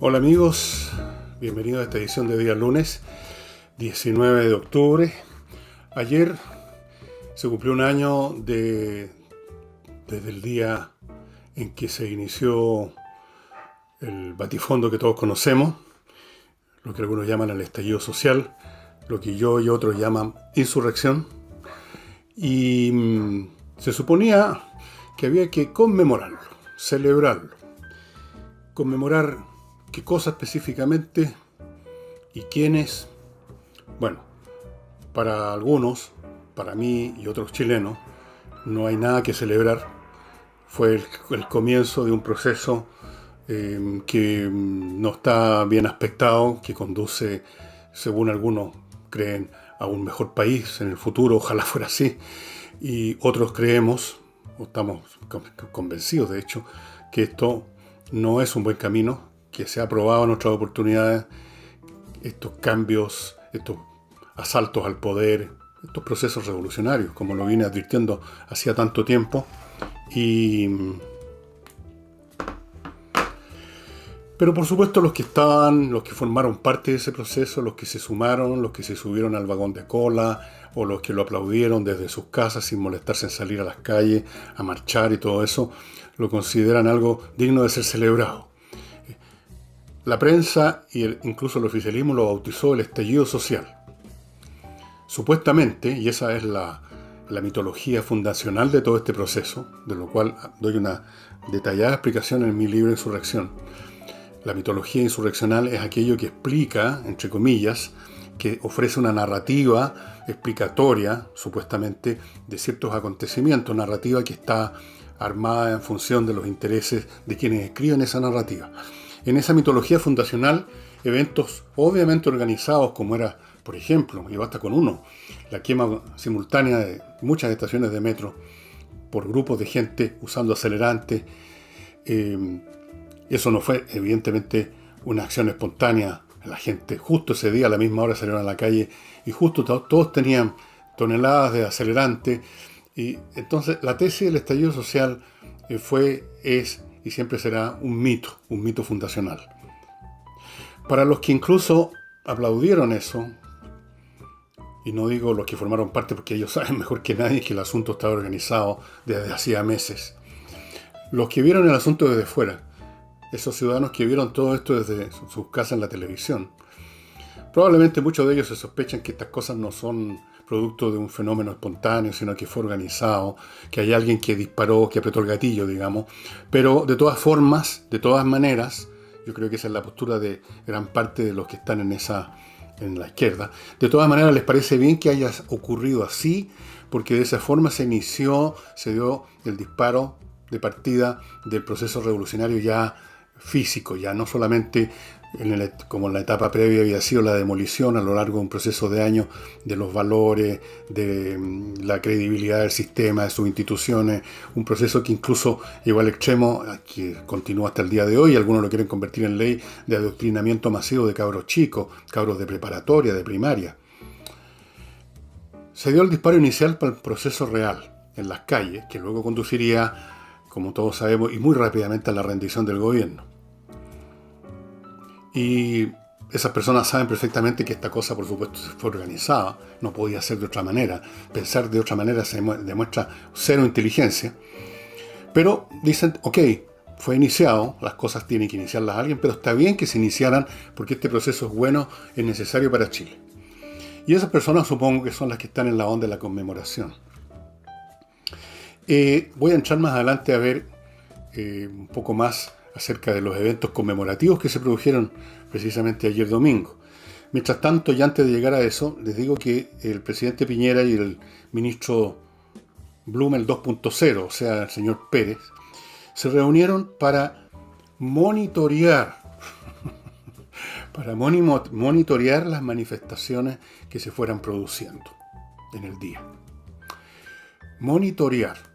Hola amigos, bienvenidos a esta edición de día lunes 19 de octubre. Ayer se cumplió un año desde el día en que se inició el batifondo que todos conocemos, lo que algunos llaman el estallido social, lo que yo y otros llaman insurrección. Y se suponía que había que conmemorarlo, celebrarlo, conmemorar qué cosa específicamente y quiénes. Bueno, para algunos, para mí y otros chilenos, no hay nada que celebrar. Fue el comienzo de un proceso que no está bien aspectado, que conduce, según algunos creen, a un mejor país en el futuro, ojalá fuera así, y otros creemos, o estamos convencidos de hecho, que esto no es un buen camino, que se ha probado en otras oportunidades, estos cambios, estos asaltos al poder, estos procesos revolucionarios, como lo vine advirtiendo hacía tanto tiempo. Pero por supuesto los que formaron parte de ese proceso, los que se sumaron, los que se subieron al vagón de cola, o los que lo aplaudieron desde sus casas sin molestarse en salir a las calles, a marchar y todo eso, lo consideran algo digno de ser celebrado. La prensa incluso el oficialismo lo bautizó el estallido social. Supuestamente, y esa es la mitología fundacional de todo este proceso, de lo cual doy una detallada explicación en mi libro Insurrección. La mitología insurreccional es aquello que explica, entre comillas, que ofrece una narrativa explicatoria, supuestamente, de ciertos acontecimientos, narrativa que está armada en función de los intereses de quienes escriben esa narrativa. En esa mitología fundacional, eventos obviamente organizados, como era, por ejemplo, y basta con uno, la quema simultánea de muchas estaciones de metro por grupos de gente usando acelerantes. Eso no fue, evidentemente, una acción espontánea. La gente justo ese día, a la misma hora, salieron a la calle y justo todos tenían toneladas de acelerantes. Y entonces la tesis del estallido social es y siempre será un mito fundacional. Para los que incluso aplaudieron eso, y no digo los que formaron parte porque ellos saben mejor que nadie que el asunto estaba organizado desde hacía meses, los que vieron el asunto desde fuera, esos ciudadanos que vieron todo esto desde sus casas en la televisión, probablemente muchos de ellos se sospechan que estas cosas no son producto de un fenómeno espontáneo, sino que fue organizado, que hay alguien que disparó, que apretó el gatillo, digamos. Pero de todas formas, de todas maneras, yo creo que esa es la postura de gran parte de los que están en la izquierda. De todas maneras, les parece bien que haya ocurrido así, porque de esa forma se dio el disparo de partida del proceso revolucionario ya físico, ya no solamente como en la etapa previa había sido la demolición a lo largo de un proceso de años de los valores, de la credibilidad del sistema, de sus instituciones, un proceso que incluso llegó al extremo, que continúa hasta el día de hoy, algunos lo quieren convertir en ley, de adoctrinamiento masivo de cabros chicos, cabros de preparatoria, de primaria. Se dio el disparo inicial para el proceso real, en las calles, que luego conduciría, como todos sabemos, y muy rápidamente a la rendición del gobierno. Y esas personas saben perfectamente que esta cosa, por supuesto, fue organizada, no podía ser de otra manera. Pensar de otra manera se demuestra cero inteligencia. Pero dicen, ok, fue iniciado, las cosas tienen que iniciarlas alguien, pero está bien que se iniciaran porque este proceso es bueno, es necesario para Chile. Y esas personas supongo que son las que están en la onda de la conmemoración. Voy a entrar más adelante a ver un poco más acerca de los eventos conmemorativos que se produjeron precisamente ayer domingo. Mientras tanto, y antes de llegar a eso, les digo que el presidente Piñera y el ministro Blumel 2.0, o sea, el señor Pérez, se reunieron para monitorear las manifestaciones que se fueran produciendo en el día. Monitorear.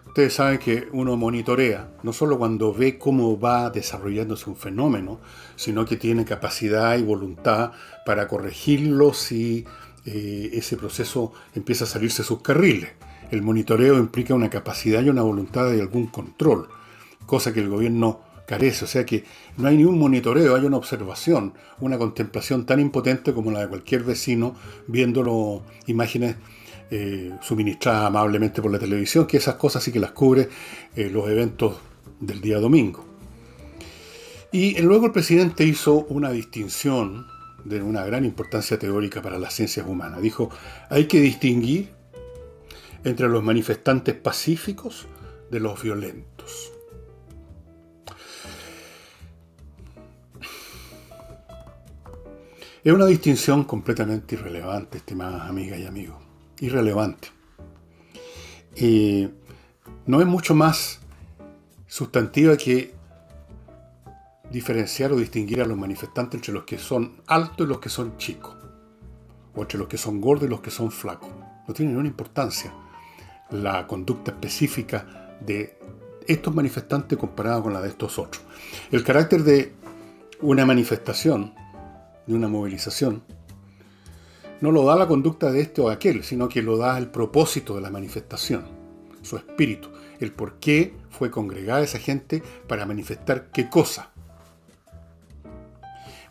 Ustedes saben que uno monitorea, no solo cuando ve cómo va desarrollándose un fenómeno, sino que tiene capacidad y voluntad para corregirlo si ese proceso empieza a salirse de sus carriles. El monitoreo implica una capacidad y una voluntad de algún control, cosa que el gobierno carece. O sea que no hay ni un monitoreo, hay una observación, una contemplación tan impotente como la de cualquier vecino viendo imágenes suministradas amablemente por la televisión, que esas cosas sí que las cubre los eventos del día domingo. Y luego el presidente hizo una distinción de una gran importancia teórica para las ciencias humanas. Dijo, hay que distinguir entre los manifestantes pacíficos de los violentos. Es una distinción completamente irrelevante, estimadas amigas y amigos. Irrelevante. No es mucho más sustantiva que diferenciar o distinguir a los manifestantes entre los que son altos y los que son chicos, o entre los que son gordos y los que son flacos. No tiene ninguna importancia la conducta específica de estos manifestantes comparada con la de estos otros. El carácter de una manifestación, de una movilización, no lo da la conducta de este o aquel, sino que lo da el propósito de la manifestación, su espíritu, el por qué fue congregada esa gente para manifestar qué cosa.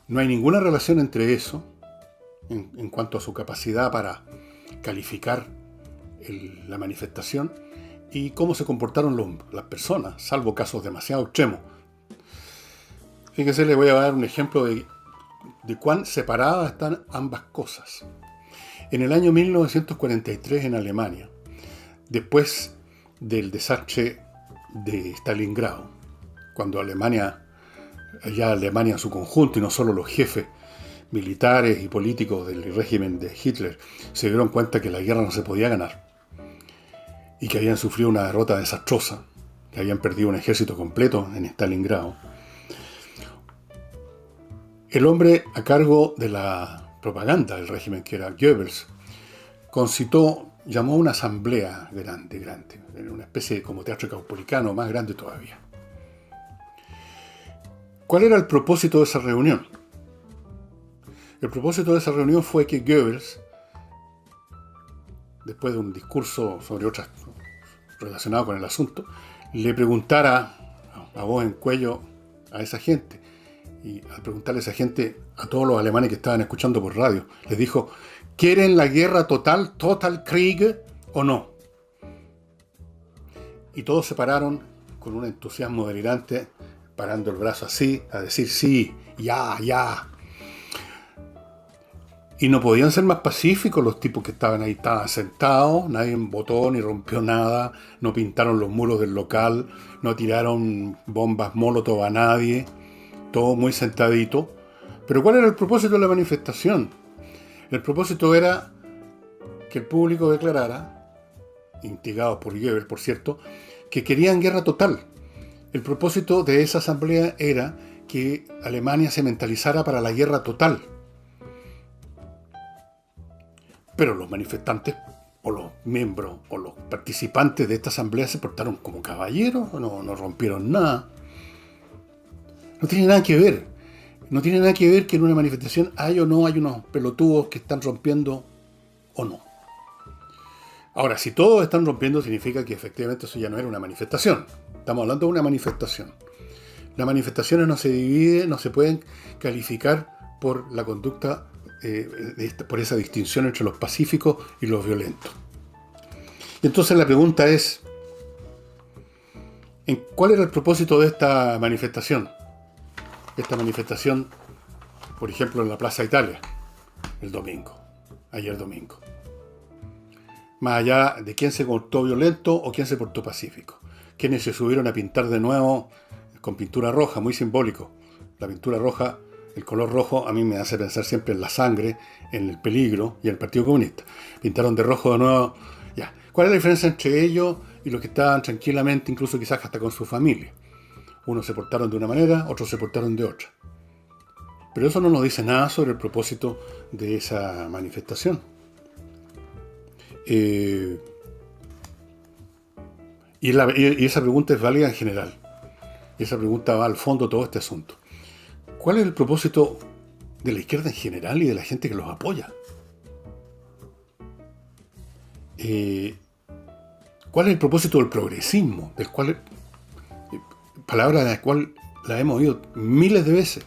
No hay ninguna relación entre eso, en cuanto a su capacidad para calificar la manifestación, y cómo se comportaron las personas, salvo casos demasiado extremos. Fíjense, les voy a dar un ejemplo de cuán separadas están ambas cosas. En el año 1943 en Alemania, después del desastre de Stalingrado, cuando Alemania en su conjunto, y no solo los jefes militares y políticos del régimen de Hitler, se dieron cuenta que la guerra no se podía ganar y que habían sufrido una derrota desastrosa, que habían perdido un ejército completo en Stalingrado. El hombre a cargo de la propaganda del régimen, que era Goebbels, llamó a una asamblea grande, una especie de como teatro caupolicano, más grande todavía. ¿Cuál era el propósito de esa reunión? El propósito de esa reunión fue que Goebbels, después de un discurso sobre otras relacionado con el asunto, le preguntara a voz en cuello a esa gente. Y al preguntarle a esa gente, a todos los alemanes que estaban escuchando por radio, les dijo, ¿quieren la guerra total, Total Krieg, o no? Y todos se pararon con un entusiasmo delirante, parando el brazo así, a decir sí, ya. Y no podían ser más pacíficos los tipos que estaban ahí, estaban sentados, nadie votó ni rompió nada, no pintaron los muros del local, no tiraron bombas molotov a nadie, todo muy sentadito. Pero ¿cuál era el propósito de la manifestación? El propósito era que el público declarara, instigados por Goebbels, por cierto, que querían guerra total. El propósito de esa asamblea era que Alemania se mentalizara para la guerra total. Pero los manifestantes, o los miembros, o los participantes de esta asamblea se portaron como caballeros, no rompieron nada. No tiene nada que ver. No tiene nada que ver que en una manifestación hay o no hay unos pelotudos que están rompiendo o no. Ahora, si todos están rompiendo, significa que efectivamente eso ya no era una manifestación. Estamos hablando de una manifestación. Las manifestaciones no se dividen, no se pueden calificar por la conducta, por esa distinción entre los pacíficos y los violentos. Y entonces la pregunta es, ¿cuál era el propósito de esta manifestación? Esta manifestación, por ejemplo, en la Plaza Italia, ayer domingo. Más allá de quién se portó violento o quién se portó pacífico. Quienes se subieron a pintar de nuevo con pintura roja, muy simbólico. La pintura roja, el color rojo, a mí me hace pensar siempre en la sangre, en el peligro y en el Partido Comunista. Pintaron de rojo de nuevo. Ya. ¿Cuál es la diferencia entre ellos y los que estaban tranquilamente, incluso quizás hasta con su familia? Unos se portaron de una manera, otros se portaron de otra. Pero eso no nos dice nada sobre el propósito de esa manifestación. Y esa pregunta es válida en general. Y esa pregunta va al fondo de todo este asunto. ¿Cuál es el propósito de la izquierda en general y de la gente que los apoya? ¿Cuál es el propósito del progresismo? Palabra de la cual la hemos oído miles de veces.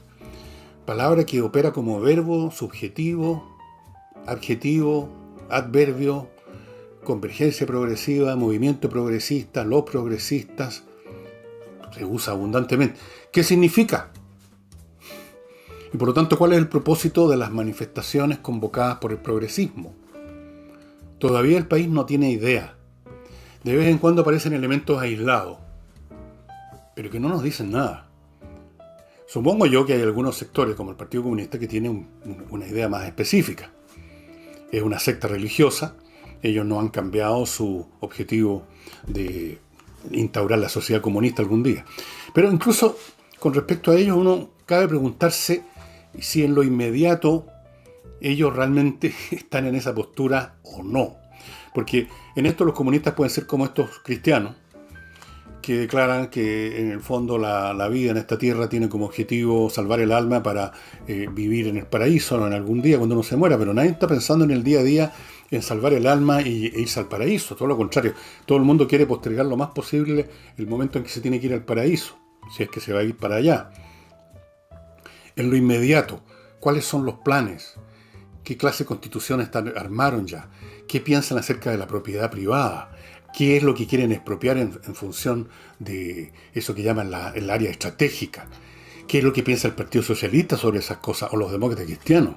Palabra que opera como verbo, subjetivo, adjetivo, adverbio, convergencia progresiva, movimiento progresista, los progresistas. Se usa abundantemente. ¿Qué significa? Y por lo tanto, ¿cuál es el propósito de las manifestaciones convocadas por el progresismo? Todavía el país no tiene idea. De vez en cuando aparecen elementos aislados, pero que no nos dicen nada. Supongo yo que hay algunos sectores, como el Partido Comunista, que tienen una idea más específica. Es una secta religiosa. Ellos no han cambiado su objetivo de instaurar la sociedad comunista algún día. Pero incluso con respecto a ellos, uno cabe preguntarse si en lo inmediato ellos realmente están en esa postura o no. Porque en esto los comunistas pueden ser como estos cristianos, que declaran que en el fondo la vida en esta tierra tiene como objetivo salvar el alma para vivir en el paraíso, ¿no? En algún día cuando uno se muera, pero nadie está pensando en el día a día en salvar el alma e irse al paraíso. Todo lo contrario, todo el mundo quiere postergar lo más posible el momento en que se tiene que ir al paraíso, si es que se va a ir para allá. En lo inmediato, ¿cuáles son los planes? ¿Qué clase de constituciones armaron ya? ¿Qué piensan acerca de la propiedad privada? ¿Qué es lo que quieren expropiar en función de eso que llaman el área estratégica? ¿Qué es lo que piensa el Partido Socialista sobre esas cosas o los demócratas cristianos?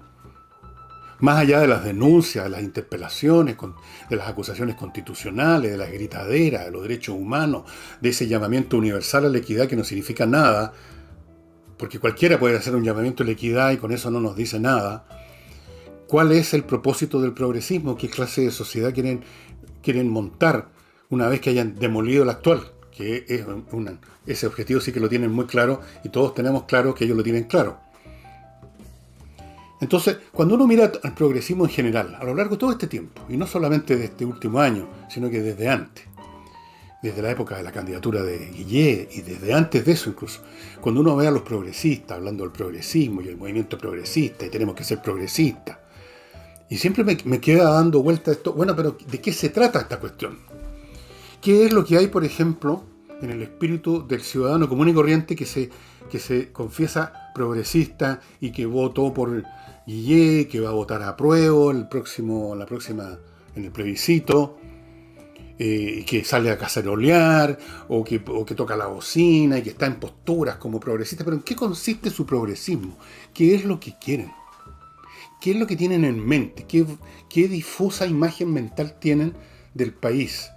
Más allá de las denuncias, de las interpelaciones, de las acusaciones constitucionales, de las gritaderas, de los derechos humanos, de ese llamamiento universal a la equidad que no significa nada, porque cualquiera puede hacer un llamamiento a la equidad y con eso no nos dice nada. ¿Cuál es el propósito del progresismo? ¿Qué clase de sociedad quieren montar una vez que hayan demolido la actual? Que es ese objetivo sí que lo tienen muy claro y todos tenemos claro que ellos lo tienen claro. Entonces, cuando uno mira al progresismo en general, a lo largo de todo este tiempo, y no solamente de este último año, sino que desde antes, desde la época de la candidatura de Guillé y desde antes de eso incluso, cuando uno ve a los progresistas hablando del progresismo y el movimiento progresista y tenemos que ser progresistas, y siempre me queda dando vuelta esto, bueno, pero ¿de qué se trata esta cuestión? ¿Qué es lo que hay, por ejemplo, en el espíritu del ciudadano común y corriente que se confiesa progresista y que votó por Guillé, que va a votar a prueba en el plebiscito, que sale a cacerolear o que toca la bocina y que está en posturas como progresista? Pero ¿en qué consiste su progresismo? ¿Qué es lo que quieren? ¿Qué es lo que tienen en mente? ¿Qué difusa imagen mental tienen del país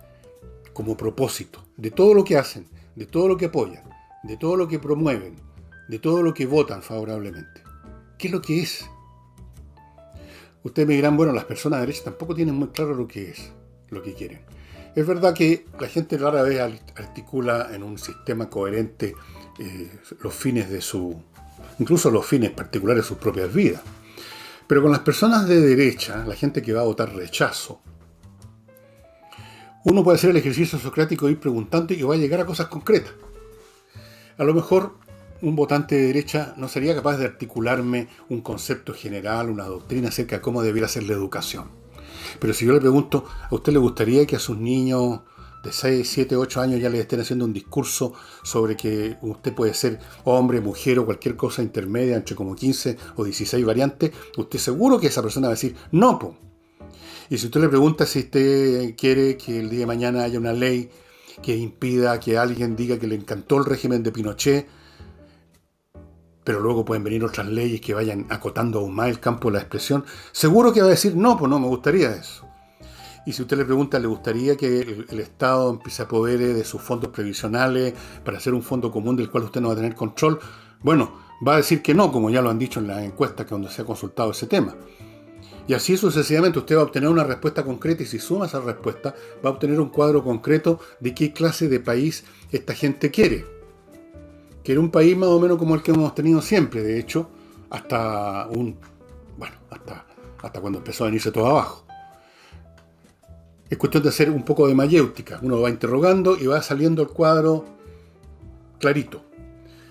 como propósito? De todo lo que hacen, de todo lo que apoyan, de todo lo que promueven, de todo lo que votan favorablemente. ¿Qué es lo que es? Ustedes me dirán, bueno, las personas de derecha tampoco tienen muy claro lo que es, lo que quieren. Es verdad que la gente rara vez articula en un sistema coherente los fines incluso los fines particulares de sus propias vidas. Pero con las personas de derecha, la gente que va a votar rechazo, uno puede hacer el ejercicio socrático de ir preguntando y va a llegar a cosas concretas. A lo mejor un votante de derecha no sería capaz de articularme un concepto general, una doctrina acerca de cómo debiera ser la educación. Pero si yo le pregunto, ¿a usted le gustaría que a sus niños de 6, 7, 8 años ya les estén haciendo un discurso sobre que usted puede ser hombre, mujer o cualquier cosa intermedia entre como 15 o 16 variantes? Usted seguro que esa persona va a decir, no, po. Y si usted le pregunta si usted quiere que el día de mañana haya una ley que impida que alguien diga que le encantó el régimen de Pinochet, pero luego pueden venir otras leyes que vayan acotando aún más el campo de la expresión, seguro que va a decir, no, pues no, me gustaría eso. Y si usted le pregunta, ¿le gustaría que el Estado empiece a apodere de sus fondos previsionales para hacer un fondo común del cual usted no va a tener control? Bueno, va a decir que no, como ya lo han dicho en las encuestas donde se ha consultado ese tema. Y así sucesivamente usted va a obtener una respuesta concreta y si suma esa respuesta va a obtener un cuadro concreto de qué clase de país esta gente quiere. Quiere un país más o menos como el que hemos tenido siempre, de hecho, hasta cuando empezó a venirse todo abajo. Es cuestión de hacer un poco de mayéutica. Uno va interrogando y va saliendo el cuadro clarito.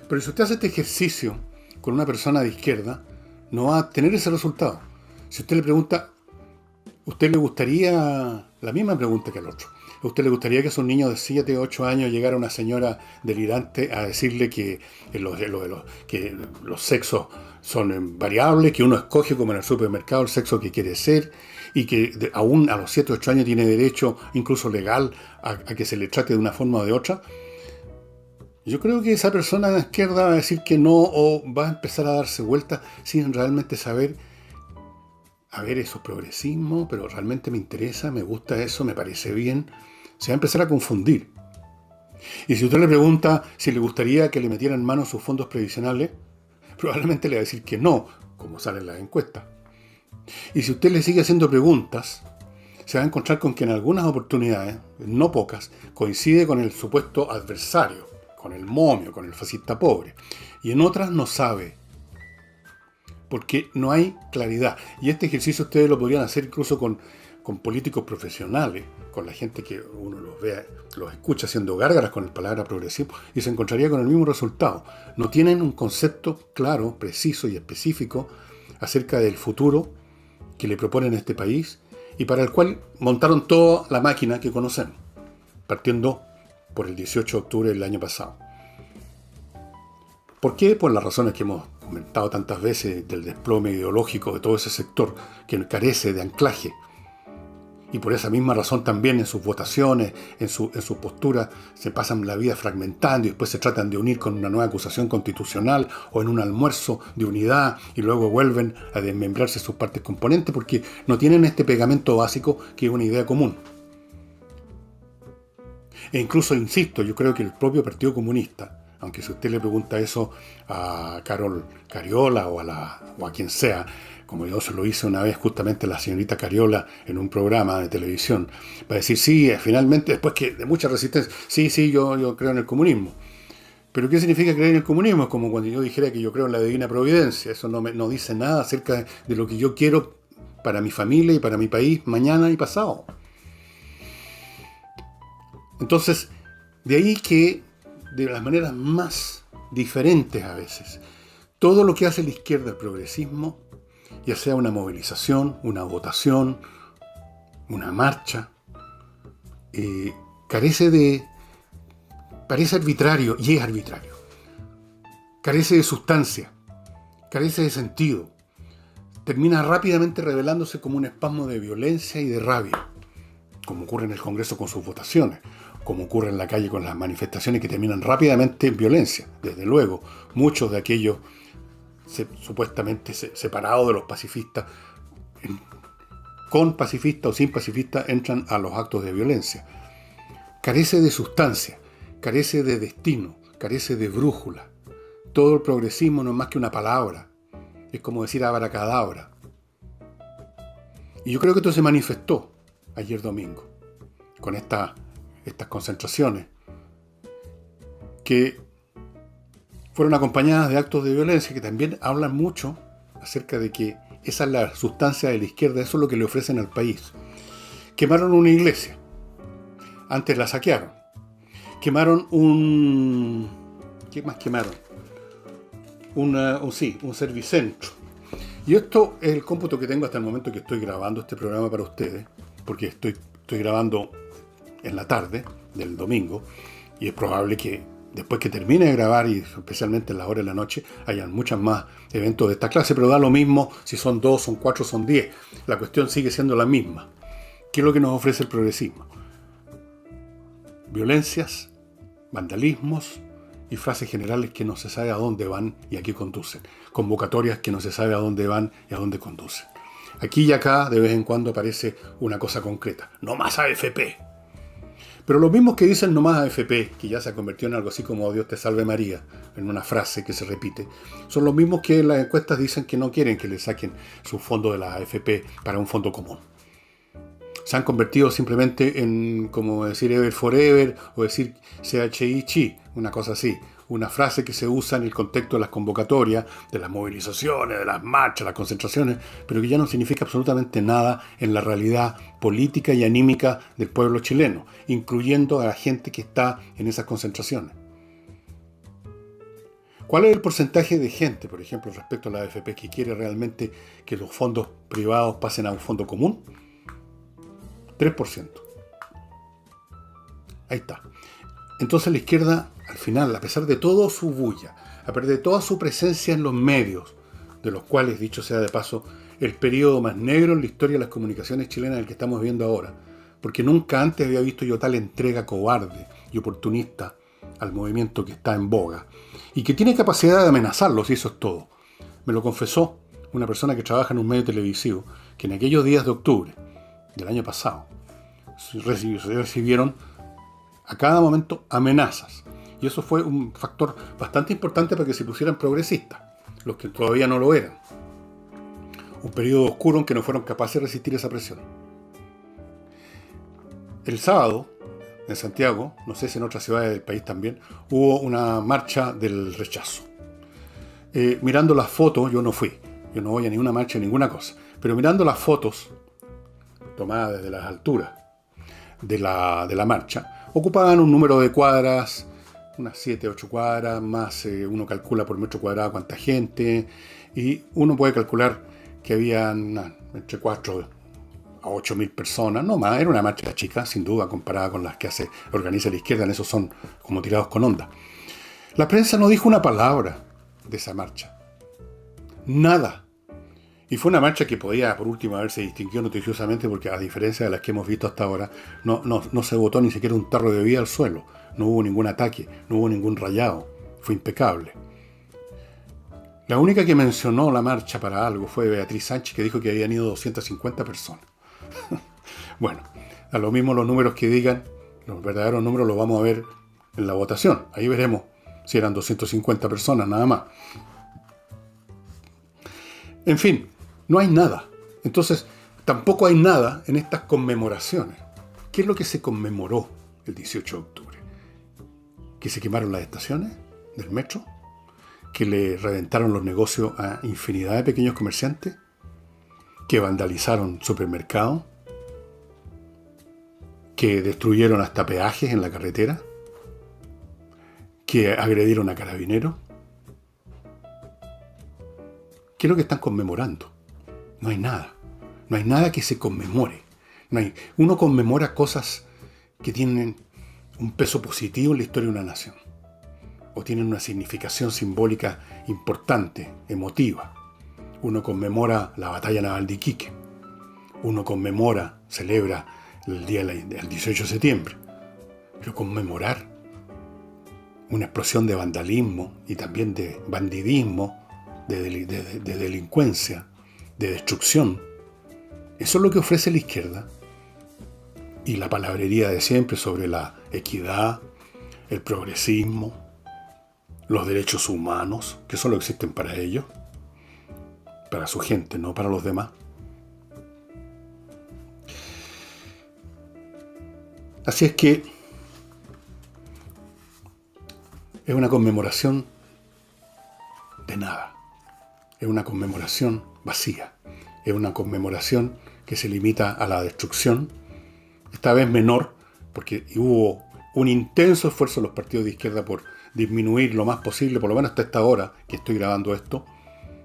Pero si usted hace este ejercicio con una persona de izquierda, no va a tener ese resultado. Si usted le pregunta, ¿usted le gustaría la misma pregunta que al otro? ¿A usted le gustaría que a un niño de 7 o 8 años llegara una señora delirante a decirle que que los sexos son variables, que uno escoge como en el supermercado el sexo que quiere ser y que aún a los 7 o 8 años tiene derecho, incluso legal, a que se le trate de una forma o de otra? Yo creo que esa persona de la izquierda va a decir que no o va a empezar a darse vueltas sin realmente saber, a ver, eso es progresismo, pero realmente me interesa, me gusta eso, me parece bien. Se va a empezar a confundir. Y si usted le pregunta si le gustaría que le metieran en mano sus fondos previsionales, probablemente le va a decir que no, como sale en las encuestas. Y si usted le sigue haciendo preguntas, se va a encontrar con que en algunas oportunidades, no pocas, coincide con el supuesto adversario, con el momio, con el fascista pobre. Y en otras no sabe, porque no hay claridad. Y este ejercicio ustedes lo podrían hacer incluso con políticos profesionales, con la gente que uno los ve, los escucha haciendo gárgaras con la palabra progresivo, y se encontraría con el mismo resultado. No tienen un concepto claro, preciso y específico acerca del futuro que le proponen a este país y para el cual montaron toda la máquina que conocemos, partiendo por el 18 de octubre del año pasado. ¿Por qué? Por las razones que hemos comentado tantas veces del desplome ideológico de todo ese sector que carece de anclaje. Y por esa misma razón también en sus votaciones, en su postura, se pasan la vida fragmentando y después se tratan de unir con una nueva acusación constitucional o en un almuerzo de unidad y luego vuelven a desmembrarse sus partes componentes porque no tienen este pegamento básico que es una idea común. E incluso, insisto, yo creo que el propio Partido Comunista, aunque si usted le pregunta eso a Carol Cariola o a quien sea, como yo se lo hice una vez justamente a la señorita Cariola en un programa de televisión, va a decir, sí, finalmente, después que de mucha resistencia, sí, yo creo en el comunismo. ¿Pero qué significa creer en el comunismo? Es como cuando yo dijera que yo creo en la divina providencia. Eso no dice nada acerca de lo que yo quiero para mi familia y para mi país mañana y pasado. Entonces, de ahí que, de las maneras más diferentes a veces, todo lo que hace la izquierda, el progresismo, ya sea una movilización, una votación, una marcha, parece arbitrario, y es arbitrario. Carece de sustancia, carece de sentido. Termina rápidamente revelándose como un espasmo de violencia y de rabia, como ocurre en el Congreso con sus votaciones, como ocurre en la calle con las manifestaciones que terminan rápidamente en violencia. Desde luego, muchos de aquellos supuestamente separados de los pacifistas, con pacifistas o sin pacifistas, entran a los actos de violencia. Carece de sustancia, carece de destino, carece de brújula. Todo el progresismo no es más que una palabra. Es como decir abracadabra. Y yo creo que esto se manifestó ayer domingo, con estas concentraciones, que fueron acompañadas de actos de violencia que también hablan mucho acerca de que esa es la sustancia de la izquierda, eso es lo que le ofrecen al país. Quemaron una iglesia, antes la saquearon. Quemaron ¿qué más quemaron? Un servicentro. Y esto es el cómputo que tengo hasta el momento que estoy grabando este programa para ustedes, porque estoy grabando en la tarde del domingo, y es probable que después que termine de grabar, y especialmente en las horas de la noche, hayan muchas más eventos de esta clase, pero da lo mismo si son 2, son 4, son 10. La cuestión sigue siendo la misma. ¿Qué es lo que nos ofrece el progresismo? Violencias, vandalismos y frases generales que no se sabe a dónde van y a qué conducen. Convocatorias que no se sabe a dónde van y a dónde conducen. Aquí y acá, de vez en cuando, aparece una cosa concreta. No más AFP. Pero los mismos que dicen no más AFP, que ya se ha convertido en algo así como Dios te salve María, en una frase que se repite, son los mismos que en las encuestas dicen que no quieren que le saquen su fondo de la AFP para un fondo común. Se han convertido simplemente en, como decir Ever Forever o decir CHI, una cosa así. Una frase que se usa en el contexto de las convocatorias, de las movilizaciones, de las marchas, las concentraciones, pero que ya no significa absolutamente nada en la realidad política y anímica del pueblo chileno, incluyendo a la gente que está en esas concentraciones. ¿Cuál es el porcentaje de gente, por ejemplo, respecto a la AFP, que quiere realmente que los fondos privados pasen a un fondo común? 3%. Ahí está. Entonces la izquierda, al final, a pesar de toda su bulla, a pesar de toda su presencia en los medios, de los cuales, dicho sea de paso, el periodo más negro en la historia de las comunicaciones chilenas el que estamos viendo ahora, porque nunca antes había visto yo tal entrega cobarde y oportunista al movimiento que está en boga, y que tiene capacidad de amenazarlos, y eso es todo. Me lo confesó una persona que trabaja en un medio televisivo, que en aquellos días de octubre del año pasado recibieron a cada momento amenazas. Y eso fue un factor bastante importante para que se pusieran progresistas, los que todavía no lo eran. Un periodo oscuro en que no fueron capaces de resistir esa presión. El sábado, en Santiago, no sé si en otras ciudades del país también, hubo una marcha del rechazo. Mirando las fotos, yo no voy a ninguna marcha, ninguna cosa, pero mirando las fotos tomadas desde las alturas de la marcha, ocupaban un número de cuadras, unas 7, 8 cuadras, más uno calcula por metro cuadrado cuánta gente, y uno puede calcular que habían entre 4 a 8.000 personas, no más. Era una marcha chica, sin duda, comparada con las que organiza la izquierda, en eso son como tirados con onda. La prensa no dijo una palabra de esa marcha. Nada. Y fue una marcha que podía, por último, haberse distinguido noticiosamente, porque a diferencia de las que hemos visto hasta ahora, no se botó ni siquiera un tarro de bebida al suelo. No hubo ningún ataque, no hubo ningún rayado. Fue impecable. La única que mencionó la marcha para algo fue Beatriz Sánchez, que dijo que habían ido 250 personas. Bueno, a lo mismo los números que digan, los verdaderos números los vamos a ver en la votación. Ahí veremos si eran 250 personas, nada más. En fin, no hay nada. Entonces, tampoco hay nada en estas conmemoraciones. ¿Qué es lo que se conmemoró el 18 de octubre? ¿Que se quemaron las estaciones del metro? ¿Que le reventaron los negocios a infinidad de pequeños comerciantes? ¿Que vandalizaron supermercados? ¿Que destruyeron hasta peajes en la carretera? ¿Que agredieron a carabineros? ¿Qué es lo que están conmemorando? No hay nada. No hay nada que se conmemore. Uno conmemora cosas que tienen un peso positivo en la historia de una nación, o tienen una significación simbólica importante, emotiva. Uno conmemora la batalla naval de Iquique. Uno conmemora, celebra el día del 18 de septiembre. Pero conmemorar una explosión de vandalismo y también de bandidismo, de delincuencia, de destrucción, eso es lo que ofrece la izquierda. Y la palabrería de siempre sobre la equidad, el progresismo, los derechos humanos, que solo existen para ellos, para su gente, no para los demás. Así es que es una conmemoración de nada. Es una conmemoración vacía. Es una conmemoración que se limita a la destrucción, esta vez menor, porque hubo un intenso esfuerzo de los partidos de izquierda por disminuir lo más posible, por lo menos hasta esta hora que estoy grabando esto,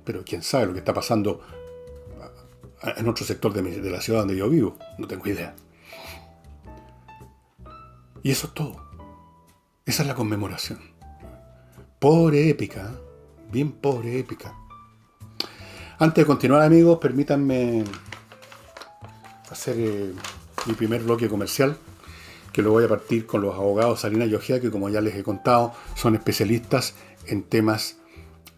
pero quién sabe lo que está pasando en otro sector de la ciudad donde yo vivo, no tengo idea. Y eso es todo. Esa es la conmemoración. Pobre épica, bien pobre épica. Antes de continuar, amigos, permítanme hacer mi primer bloque comercial, que lo voy a partir con los abogados Salinas y Ojeda, que como ya les he contado, son especialistas en temas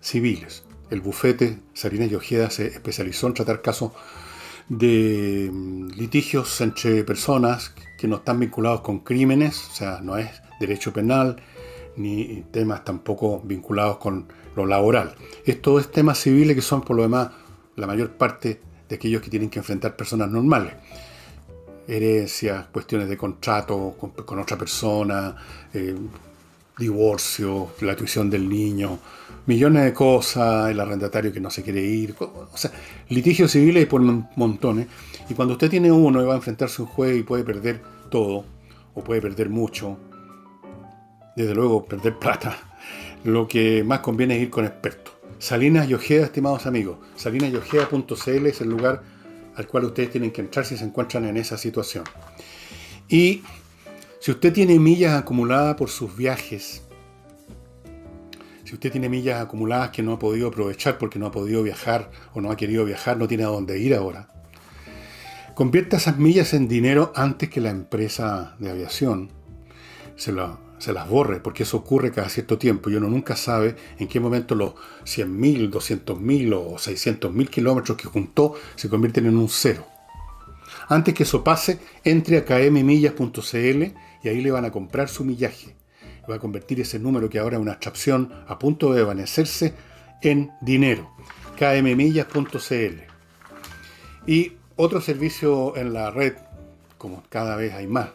civiles. El bufete Salinas y Ojeda se especializó en tratar casos de litigios entre personas que no están vinculados con crímenes, o sea, no es derecho penal, ni temas tampoco vinculados con lo laboral. Esto es temas civiles que son, por lo demás, la mayor parte de aquellos que tienen que enfrentar personas normales. Herencias, cuestiones de contrato con otra persona, divorcio, la tuición del niño, millones de cosas, el arrendatario que no se quiere ir, o sea, litigios civiles hay por montones. Y cuando usted tiene uno y va a enfrentarse a un juez y puede perder todo, o puede perder mucho, desde luego perder plata, lo que más conviene es ir con expertos. Salinas y Ojeda, estimados amigos, salinasyojeda.cl es el lugar al cual ustedes tienen que entrar si se encuentran en esa situación. Y Si usted tiene millas acumuladas por sus viajes, si usted tiene millas acumuladas que no ha podido aprovechar porque no ha podido viajar o no ha querido viajar, no tiene a dónde ir ahora, convierta esas millas en dinero antes que la empresa de aviación se las borre, porque eso ocurre cada cierto tiempo y uno nunca sabe en qué momento los 100.000, 200.000 o 600.000 kilómetros que juntó se convierten en un cero. Antes que eso pase, entre a kmmillas.cl y ahí le van a comprar su millaje. Va a convertir ese número que ahora es una abstracción a punto de desvanecerse en dinero. kmmillas.cl. Y otro servicio en la red, como cada vez hay más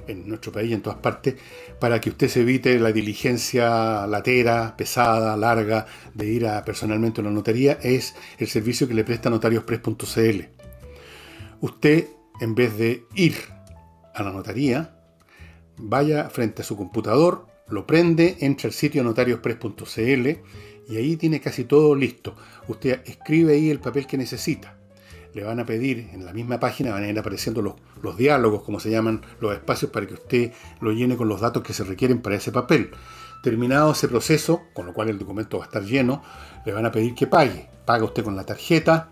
en nuestro país y en todas partes, para que usted se evite la diligencia latera, pesada, larga, de ir personalmente a una notaría, es el servicio que le presta notariospress.cl. Usted, en vez de ir a la notaría, vaya frente a su computador, lo prende, entra al sitio notariospress.cl y ahí tiene casi todo listo. Usted escribe ahí el papel que necesita. Le van a pedir, en la misma página van a ir apareciendo los diálogos, como se llaman, los espacios para que usted lo llene con los datos que se requieren para ese papel. Terminado ese proceso, con lo cual el documento va a estar lleno, le van a pedir que pague. Paga usted con la tarjeta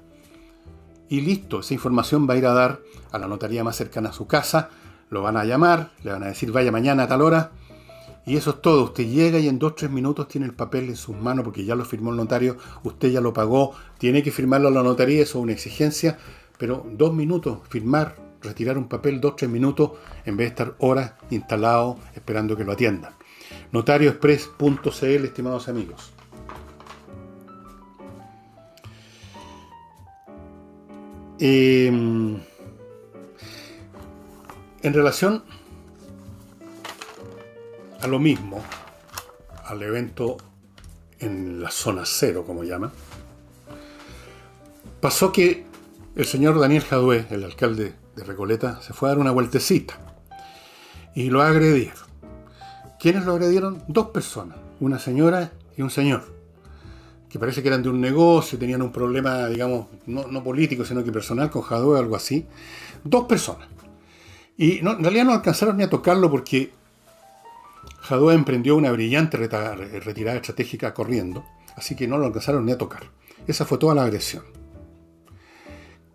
y listo. Esa información va a ir a dar a la notaría más cercana a su casa, lo van a llamar, le van a decir vaya mañana a tal hora, y eso es todo. Usted llega y en 2-3 minutos tiene el papel en sus manos porque ya lo firmó el notario, usted ya lo pagó, tiene que firmarlo a la notaría, eso es una exigencia, pero 2 minutos, firmar, retirar un papel, 2-3 minutos, en vez de estar horas instalado esperando que lo atiendan. Notariospress.cl, estimados amigos. En relación a lo mismo, al evento en la zona cero, como llaman, pasó que el señor Daniel Jadue, el alcalde de Recoleta, se fue a dar una vueltecita y lo agredieron. ¿Quiénes lo agredieron? 2 personas, una señora y un señor, que parece que eran de un negocio, tenían un problema, digamos, no político, sino que personal con Jadue o algo así. 2 personas. Y en realidad no alcanzaron ni a tocarlo porque Jadue emprendió una brillante retirada estratégica corriendo, así que no lo alcanzaron ni a tocar. Esa fue toda la agresión.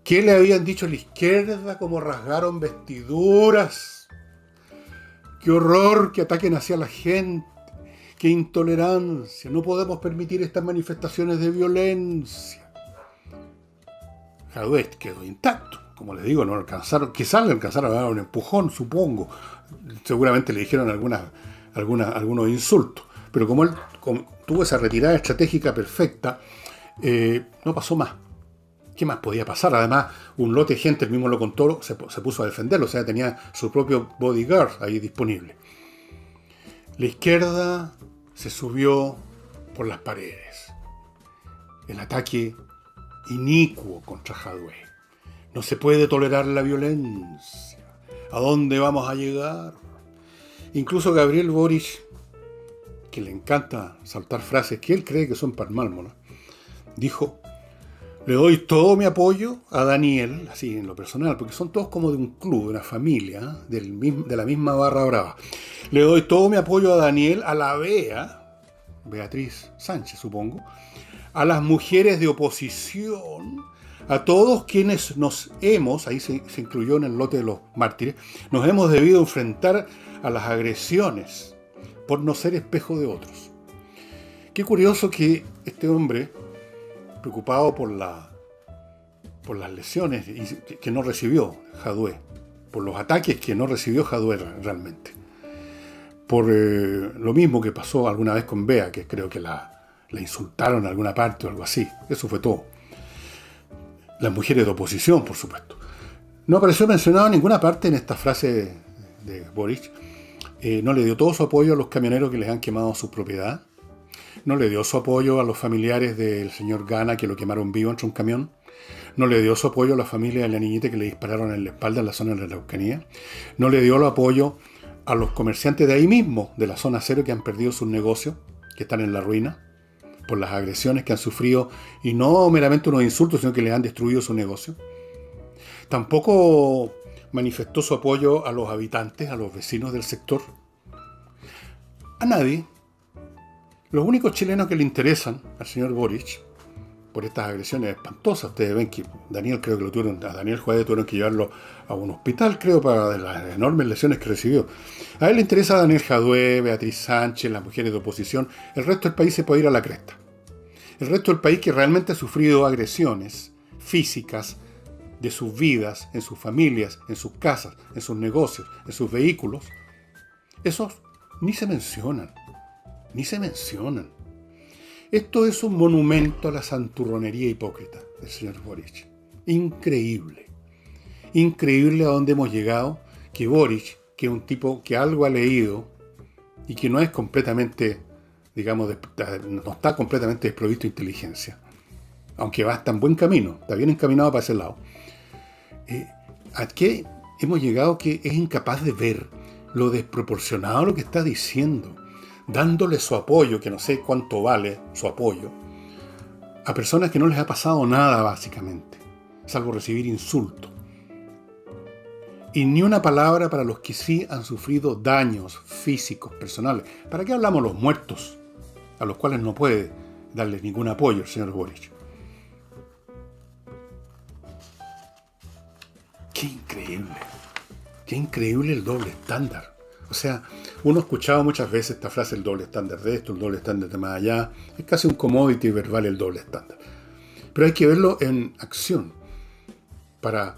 ¿Qué le habían dicho a la izquierda? Cómo rasgaron vestiduras. ¡Qué horror que ataquen hacia la gente! ¡Qué intolerancia! No podemos permitir estas manifestaciones de violencia. Jadue quedó intacto. Como les digo, no alcanzaron, quizás le alcanzaron a dar un empujón, supongo. Seguramente le dijeron algunos insultos. Pero como él tuvo esa retirada estratégica perfecta, no pasó más. ¿Qué más podía pasar? Además, un lote de gente, el mismo lo contó, se puso a defenderlo, o sea, tenía su propio bodyguard ahí disponible. La izquierda se subió por las paredes. El ataque inicuo contra Jadue. No se puede tolerar la violencia. ¿A dónde vamos a llegar? Incluso Gabriel Boric, que le encanta saltar frases que él cree que son palmálmonas, dijo: le doy todo mi apoyo a Daniel, así en lo personal, porque son todos como de un club, de una familia, de la misma barra brava. Le doy todo mi apoyo a Daniel, a la Beatriz Sánchez, supongo, a las mujeres de oposición, a todos quienes ahí se incluyó en el lote de los mártires, nos hemos debido enfrentar a las agresiones por no ser espejo de otros. Qué curioso que este hombre, preocupado por las lesiones que no recibió Jadue, por los ataques que no recibió Jadue realmente, por lo mismo que pasó alguna vez con Bea, que creo que la insultaron en alguna parte o algo así, eso fue todo. Las mujeres de oposición, por supuesto. No apareció mencionado en ninguna parte en esta frase de Boric. No le dio todo su apoyo a los camioneros que les han quemado su propiedad. No le dio su apoyo a los familiares del señor Gana, que lo quemaron vivo entre un camión. No le dio su apoyo a la familia de la niñita que le dispararon en la espalda en la zona de la Araucanía. No le dio el apoyo a los comerciantes de ahí mismo, de la zona cero, que han perdido sus negocios, que están en la ruina por las agresiones que han sufrido, y no meramente unos insultos, sino que les han destruido su negocio. Tampoco manifestó su apoyo a los habitantes, a los vecinos del sector? A nadie. Los únicos chilenos que le interesan al señor Boric, por estas agresiones espantosas, ustedes ven que Daniel Juárez tuvieron que llevarlo a un hospital, creo, para las enormes lesiones que recibió. A él le interesa Daniel Jadue, Beatriz Sánchez, las mujeres de oposición. El resto del país se puede ir a la cresta. El resto del país que realmente ha sufrido agresiones físicas de sus vidas, en sus familias, en sus casas, en sus negocios, en sus vehículos, esos ni se mencionan. Ni se mencionan. Esto es un monumento a la santurronería hipócrita del señor Boric. Increíble. Increíble a dónde hemos llegado, que Boric, que es un tipo que algo ha leído y que no es completamente, digamos, no está completamente desprovisto de inteligencia, aunque va hasta en buen camino, está bien encaminado para ese lado. ¿A qué hemos llegado? Que es incapaz de ver lo desproporcionado lo que está diciendo, dándole su apoyo, que no sé cuánto vale su apoyo, a personas que no les ha pasado nada básicamente, salvo recibir insultos. Y ni una palabra para los que sí han sufrido daños físicos, personales. ¿Para qué hablamos los muertos, a los cuales no puede darles ningún apoyo el señor Boric? Qué increíble el doble estándar. O sea, uno ha escuchado muchas veces esta frase, el doble estándar de esto, el doble estándar de más allá. Es casi un commodity verbal el doble estándar. Pero hay que verlo en acción para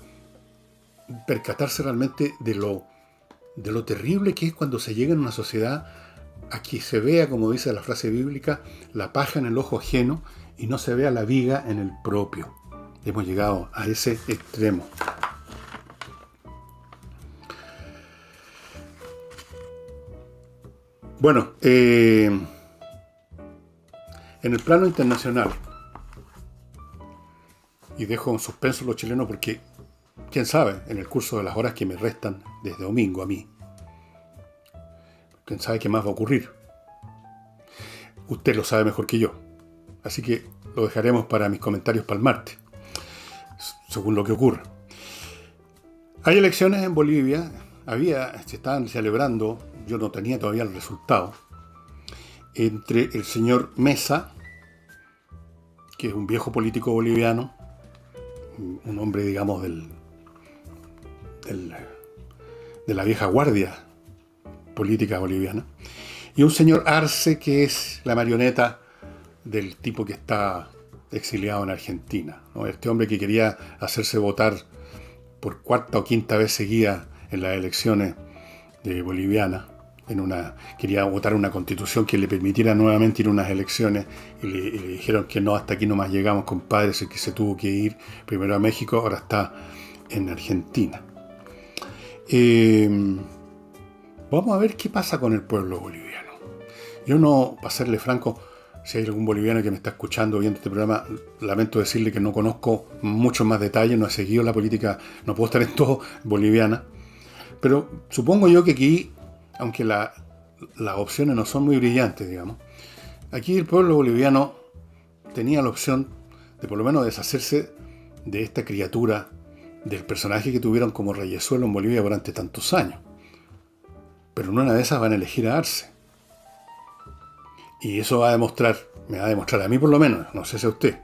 percatarse realmente de lo terrible que es cuando se llega en una sociedad a que se vea, como dice la frase bíblica, la paja en el ojo ajeno y no se vea la viga en el propio. Hemos llegado a ese extremo. Bueno, en el plano internacional, y dejo en suspenso a los chilenos porque, quién sabe, en el curso de las horas que me restan desde domingo a mí, quién sabe qué más va a ocurrir. Usted lo sabe mejor que yo, así que lo dejaremos para mis comentarios para el martes, según lo que ocurra. Hay elecciones en Bolivia, se estaban celebrando, yo no tenía todavía el resultado, entre el señor Mesa, que es un viejo político boliviano, un hombre, digamos, de la vieja guardia política boliviana, y un señor Arce, que es la marioneta del tipo que está exiliado en Argentina, ¿no? Este hombre que quería hacerse votar por cuarta o quinta vez seguida en las elecciones bolivianas, quería votar una constitución que le permitiera nuevamente ir a unas elecciones, y le dijeron que no, hasta aquí nomás llegamos, compadre, así que se tuvo que ir primero a México, ahora está en Argentina. Vamos a ver qué pasa con el pueblo boliviano. Yo no, para serle franco, si hay algún boliviano que me está escuchando viendo este programa, lamento decirle que no conozco muchos más detalles, no he seguido la política, no puedo estar en todo boliviana, pero supongo yo que aquí, aunque las opciones no son muy brillantes, digamos, aquí el pueblo boliviano tenía la opción de por lo menos deshacerse de esta criatura, del personaje que tuvieron como reyesuelo en Bolivia durante tantos años. Pero en una de esas van a elegir a Arce. Y eso me va a demostrar a mí por lo menos, no sé si a usted,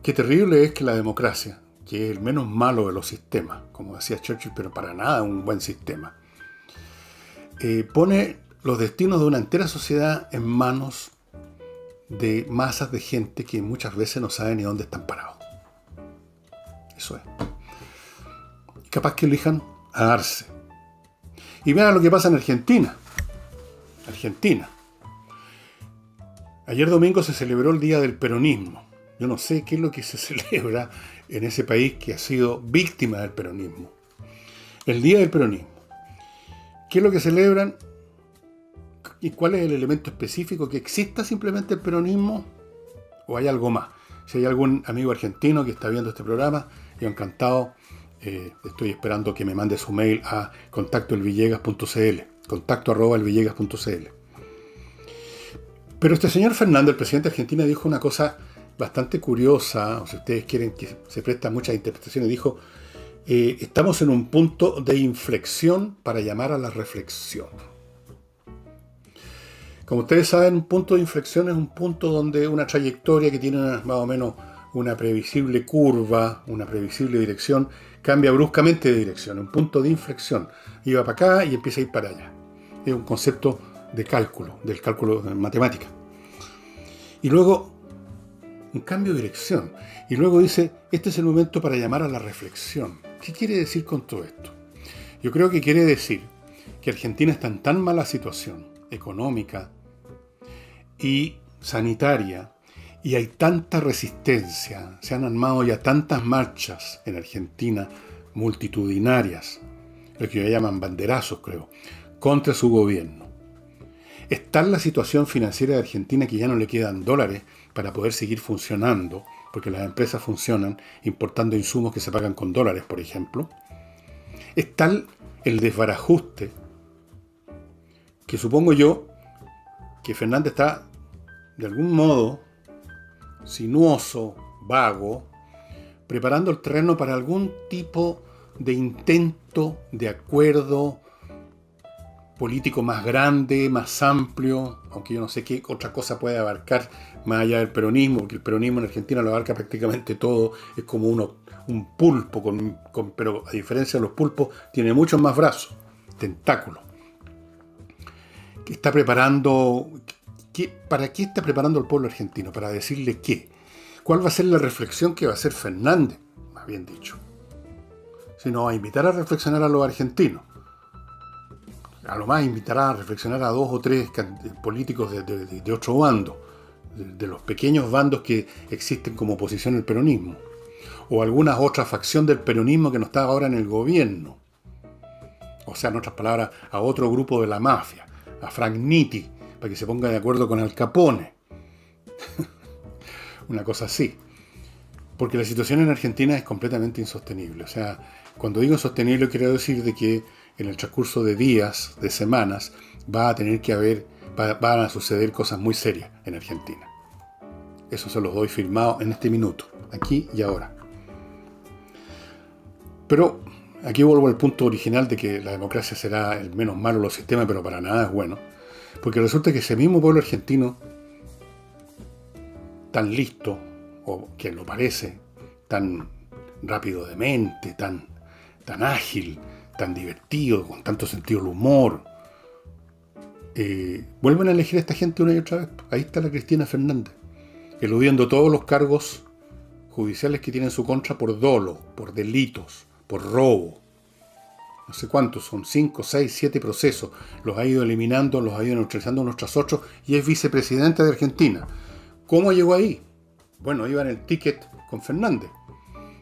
qué terrible es que la democracia, que es el menos malo de los sistemas, como decía Churchill, pero para nada un buen sistema, pone los destinos de una entera sociedad en manos de masas de gente que muchas veces no saben ni dónde están parados. Eso es. Y capaz que elijan a Arce. Y vean lo que pasa en Argentina. Ayer domingo se celebró el Día del Peronismo. Yo no sé qué es lo que se celebra en ese país que ha sido víctima del peronismo. El Día del Peronismo. ¿Qué es lo que celebran? ¿Y cuál es el elemento específico? ¿Que exista simplemente el peronismo? ¿O hay algo más? Si hay algún amigo argentino que está viendo este programa, yo encantado, estoy esperando que me mande su mail a contacto@elvillegas.cl, contacto@elvillegas.cl. Pero este señor Fernández, el presidente de Argentina, dijo una cosa bastante curiosa, o si ustedes quieren, que se presta a muchas interpretaciones. Dijo estamos en un punto de inflexión para llamar a la reflexión. Como ustedes saben, un punto de inflexión es un punto donde una trayectoria que tiene más o menos una previsible curva, una previsible dirección, cambia bruscamente de dirección. Un punto de inflexión. Iba para acá y empieza a ir para allá. Es un concepto de cálculo, del cálculo de matemática. Y luego, un cambio de dirección. Y luego dice, este es el momento para llamar a la reflexión. ¿Qué quiere decir con todo esto? Yo creo que quiere decir que Argentina está en tan mala situación económica y sanitaria, y hay tanta resistencia, se han armado ya tantas marchas en Argentina, multitudinarias, lo que llaman banderazos, creo, contra su gobierno. Está en la situación financiera de Argentina que ya no le quedan dólares para poder seguir funcionando, porque las empresas funcionan importando insumos que se pagan con dólares, por ejemplo. Es tal el desbarajuste que supongo yo que Fernández está de algún modo sinuoso, vago, preparando el terreno para algún tipo de intento de acuerdo político más grande, más amplio, aunque yo no sé qué otra cosa puede abarcar más allá del peronismo, porque el peronismo en Argentina lo abarca prácticamente todo, es como un pulpo, pero a diferencia de los pulpos, tiene muchos más brazos, tentáculos. ¿Qué está preparando? ¿Para qué está preparando el pueblo argentino? ¿Para decirle qué? ¿Cuál va a ser la reflexión que va a hacer Fernández? Más bien dicho. Sino a invitar a reflexionar a los argentinos. A lo más invitará a reflexionar a 2 o 3 políticos de otro bando, de los pequeños bandos que existen como oposición al peronismo. O alguna otra facción del peronismo que no está ahora en el gobierno. O sea, en otras palabras, a otro grupo de la mafia, a Frank Nitti, para que se ponga de acuerdo con Al Capone. Una cosa así. Porque la situación en Argentina es completamente insostenible. O sea, cuando digo insostenible quiero decir de que en el transcurso de días, de semanas, van a suceder cosas muy serias en Argentina. Eso se los doy firmado en este minuto, aquí y ahora. Pero aquí vuelvo al punto original de que la democracia será el menos malo de los sistemas, pero para nada es bueno. Porque resulta que ese mismo pueblo argentino, tan listo, o que lo parece, tan rápido de mente, tan ágil, tan divertido, con tanto sentido del humor, vuelven a elegir a esta gente una y otra vez. Ahí está la Cristina Fernández, eludiendo todos los cargos judiciales que tienen en su contra por dolo, por delitos, por robo. No sé cuántos, son 5, 6, 7 procesos. Los ha ido eliminando, los ha ido neutralizando unos tras otros, y es vicepresidenta de Argentina. ¿Cómo llegó ahí? Bueno, iba en el ticket con Fernández.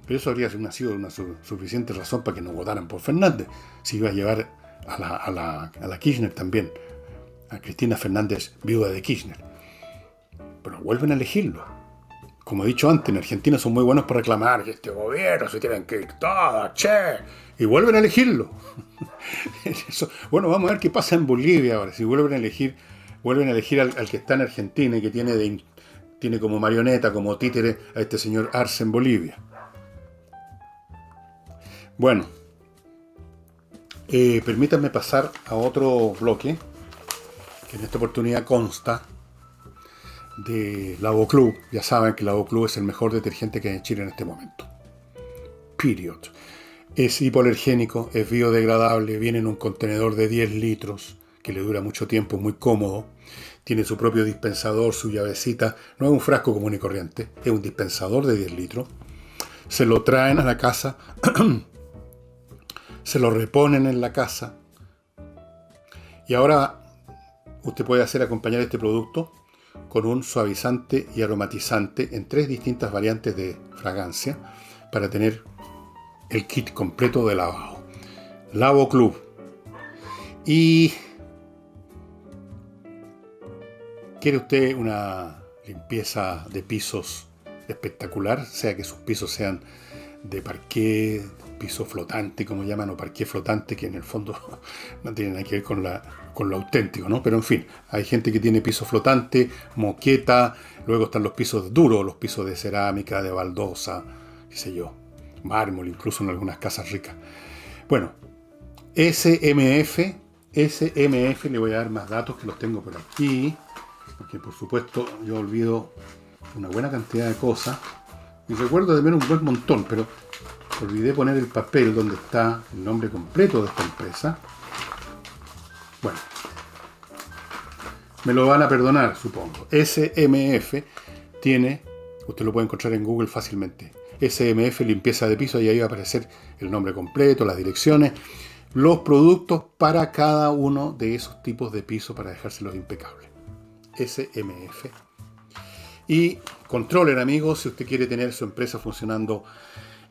Pero eso habría sido una suficiente razón para que no votaran por Fernández. Si iba a llevar a la Kirchner también. A Cristina Fernández, viuda de Kirchner. Pero vuelven a elegirlo. Como he dicho antes, en Argentina son muy buenos para reclamar que este gobierno se tienen que ir todos, che. Y vuelven a elegirlo. Bueno, vamos a ver qué pasa en Bolivia ahora. Si vuelven a elegir al que está en Argentina y que tiene como marioneta, como títere a este señor Arce en Bolivia. Bueno, permítanme pasar a otro bloque, que en esta oportunidad consta de Lavoclub. Ya saben que Lavoclub es el mejor detergente que hay en Chile en este momento. Period. Es hipoalergénico, es biodegradable, viene en un contenedor de 10 litros, que le dura mucho tiempo, es muy cómodo. Tiene su propio dispensador, su llavecita. No es un frasco común y corriente, es un dispensador de 10 litros. Se lo traen a la casa, se lo reponen en la casa. Y ahora usted puede acompañar este producto con un suavizante y aromatizante en 3 distintas variantes de fragancia para tener el kit completo de lavado. Lavoclub. Y ¿quiere usted una limpieza de pisos espectacular? Sea que sus pisos sean de parqué, piso flotante, como llaman, o parqué flotante, que en el fondo no tiene nada que ver con lo auténtico, ¿no? Pero en fin, hay gente que tiene piso flotante, moqueta, luego están los pisos duros, los pisos de cerámica, de baldosa, qué sé yo. mármol, incluso en algunas casas ricas. Bueno, SMF, le voy a dar más datos que los tengo por aquí, porque por supuesto yo olvido una buena cantidad de cosas, y recuerdo también un buen montón, pero olvidé poner el papel donde está el nombre completo de esta empresa. Bueno, me lo van a perdonar, supongo. SMF tiene, usted lo puede encontrar en Google fácilmente, SMF limpieza de piso, y ahí va a aparecer el nombre completo, las direcciones, los productos para cada uno de esos tipos de piso para dejárselos impecables. SMF. Y Controller, amigos, si usted quiere tener su empresa funcionando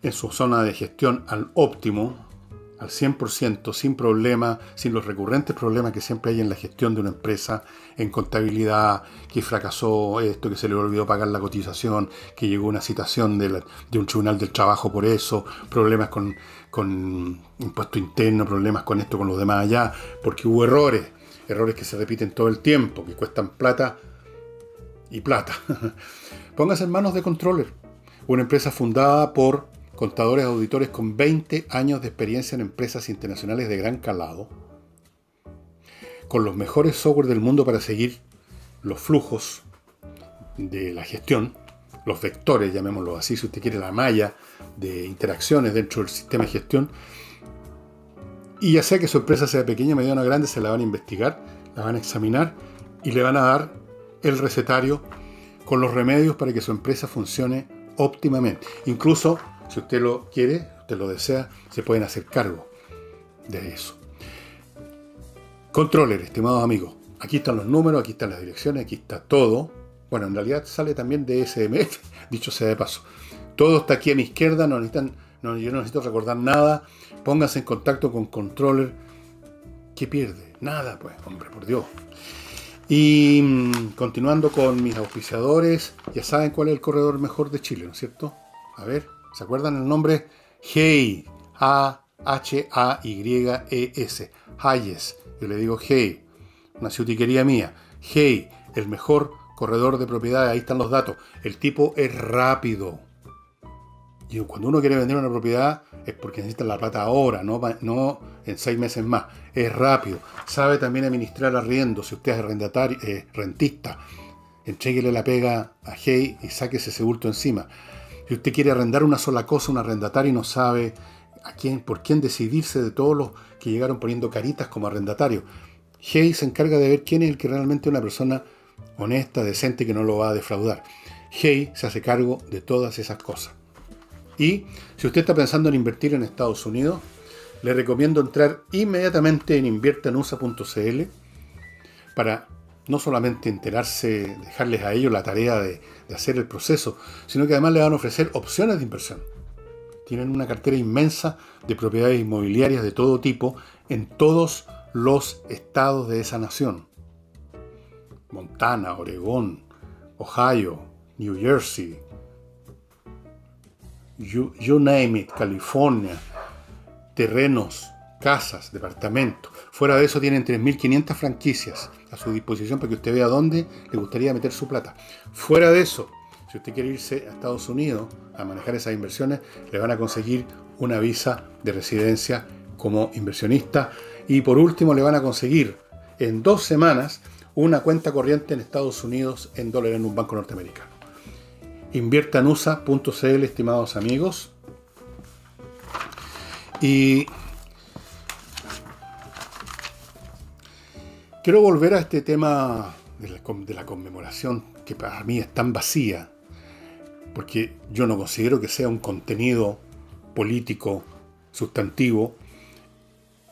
en su zona de gestión al óptimo, al 100%, sin problemas, sin los recurrentes problemas que siempre hay en la gestión de una empresa, en contabilidad, que fracasó esto, que se le olvidó pagar la cotización, que llegó una citación de un tribunal del trabajo por eso, problemas con impuesto interno, problemas con esto, con los demás allá, porque hubo errores que se repiten todo el tiempo, que cuestan plata y plata. Póngase en manos de Controller, una empresa fundada por contadores auditores con 20 años de experiencia en empresas internacionales de gran calado, con los mejores software del mundo para seguir los flujos de la gestión, los vectores, llamémoslo así, si usted quiere, la malla de interacciones dentro del sistema de gestión. Y ya sea que su empresa sea pequeña, mediana o grande, se la van a investigar, la van a examinar y le van a dar el recetario con los remedios para que su empresa funcione óptimamente. Incluso, si usted lo quiere, usted lo desea, se pueden hacer cargo de eso. Controller, estimados amigos. Aquí están los números, aquí están las direcciones, aquí está todo. Bueno, en realidad sale también de SMF, dicho sea de paso. Todo está aquí a mi izquierda, yo no necesito recordar nada. Pónganse en contacto con Controller. ¿Qué pierde? Nada, pues, hombre, por Dios. Y continuando con mis auspiciadores, ya saben cuál es el corredor mejor de Chile, ¿no es cierto? A ver, ¿se acuerdan el nombre? Hey, Hayes. Hayes, yo le digo Hey, una ciutiquería mía. Hey, el mejor corredor de propiedades, ahí están los datos. El tipo es rápido. Y cuando uno quiere vender una propiedad es porque necesita la plata ahora, no en 6 meses más. Es rápido. Sabe también administrar arriendo. Si usted es rentista, entréguele la pega a Hey y sáquese ese bulto encima. Si usted quiere arrendar una sola cosa, un arrendatario, y no sabe por quién decidirse de todos los que llegaron poniendo caritas como arrendatarios, Hey se encarga de ver quién es el que realmente es una persona honesta, decente, que no lo va a defraudar. Hey se hace cargo de todas esas cosas. Y si usted está pensando en invertir en Estados Unidos, le recomiendo entrar inmediatamente en inviertanusa.cl para no solamente enterarse, dejarles a ellos la tarea de hacer el proceso, sino que además le van a ofrecer opciones de inversión. Tienen una cartera inmensa de propiedades inmobiliarias de todo tipo en todos los estados de esa nación. Montana, Oregón, Ohio, New Jersey, you name it, California, terrenos, casas, departamentos. Fuera de eso tienen 3.500 franquicias a su disposición para que usted vea dónde le gustaría meter su plata. Fuera de eso, si usted quiere irse a Estados Unidos a manejar esas inversiones, le van a conseguir una visa de residencia como inversionista. Y por último, le van a conseguir en 2 semanas una cuenta corriente en Estados Unidos en dólares en un banco norteamericano. Inviertanusa.cl, estimados amigos. Y quiero volver a este tema de la conmemoración, que para mí es tan vacía, porque yo no considero que sea un contenido político sustantivo,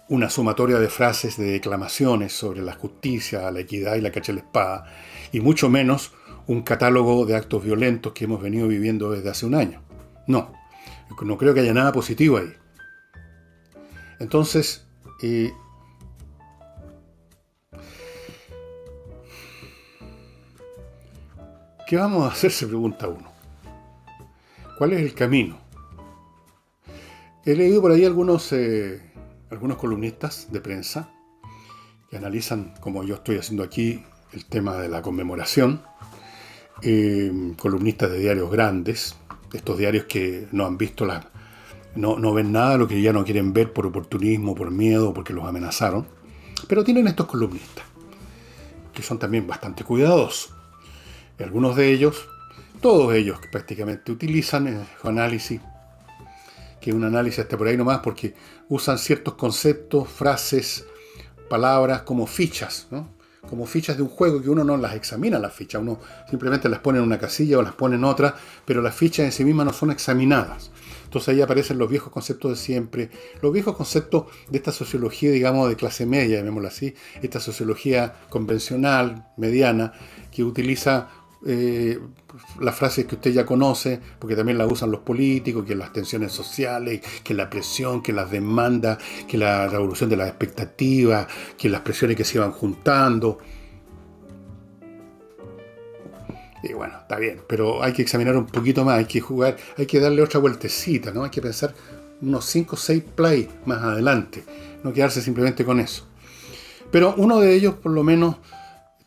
una sumatoria de frases, de declamaciones sobre la justicia, la equidad y la cacha de la espada, y mucho menos un catálogo de actos violentos que hemos venido viviendo desde hace un año. No creo que haya nada positivo ahí. Entonces, ¿qué vamos a hacer? Se pregunta uno. ¿Cuál es el camino? He leído por ahí algunos columnistas de prensa que analizan, como yo estoy haciendo aquí, el tema de la conmemoración. Columnistas de diarios grandes, estos diarios que no han visto no ven nada de lo que ya no quieren ver por oportunismo, por miedo, porque los amenazaron. Pero tienen estos columnistas, que son también bastante cuidadosos. Y algunos de ellos, todos ellos prácticamente, utilizan el análisis, que es un análisis hasta por ahí nomás, porque usan ciertos conceptos, frases, palabras como fichas, ¿no? Como fichas de un juego que uno no las examina las fichas, uno simplemente las pone en una casilla o las pone en otra, pero las fichas en sí mismas no son examinadas. Entonces ahí aparecen los viejos conceptos de siempre, los viejos conceptos de esta sociología, digamos, de clase media, llamémoslo así, esta sociología convencional, mediana, que utiliza las frases que usted ya conoce, porque también las usan los políticos, que las tensiones sociales, que la presión, que las demandas, que la revolución de las expectativas, que las presiones que se iban juntando. Y bueno, está bien, pero hay que examinar un poquito más, hay que jugar, hay que darle otra vueltecita, ¿no? Hay que pensar unos 5 o 6 plays más adelante, no quedarse simplemente con eso. Pero uno de ellos, por lo menos,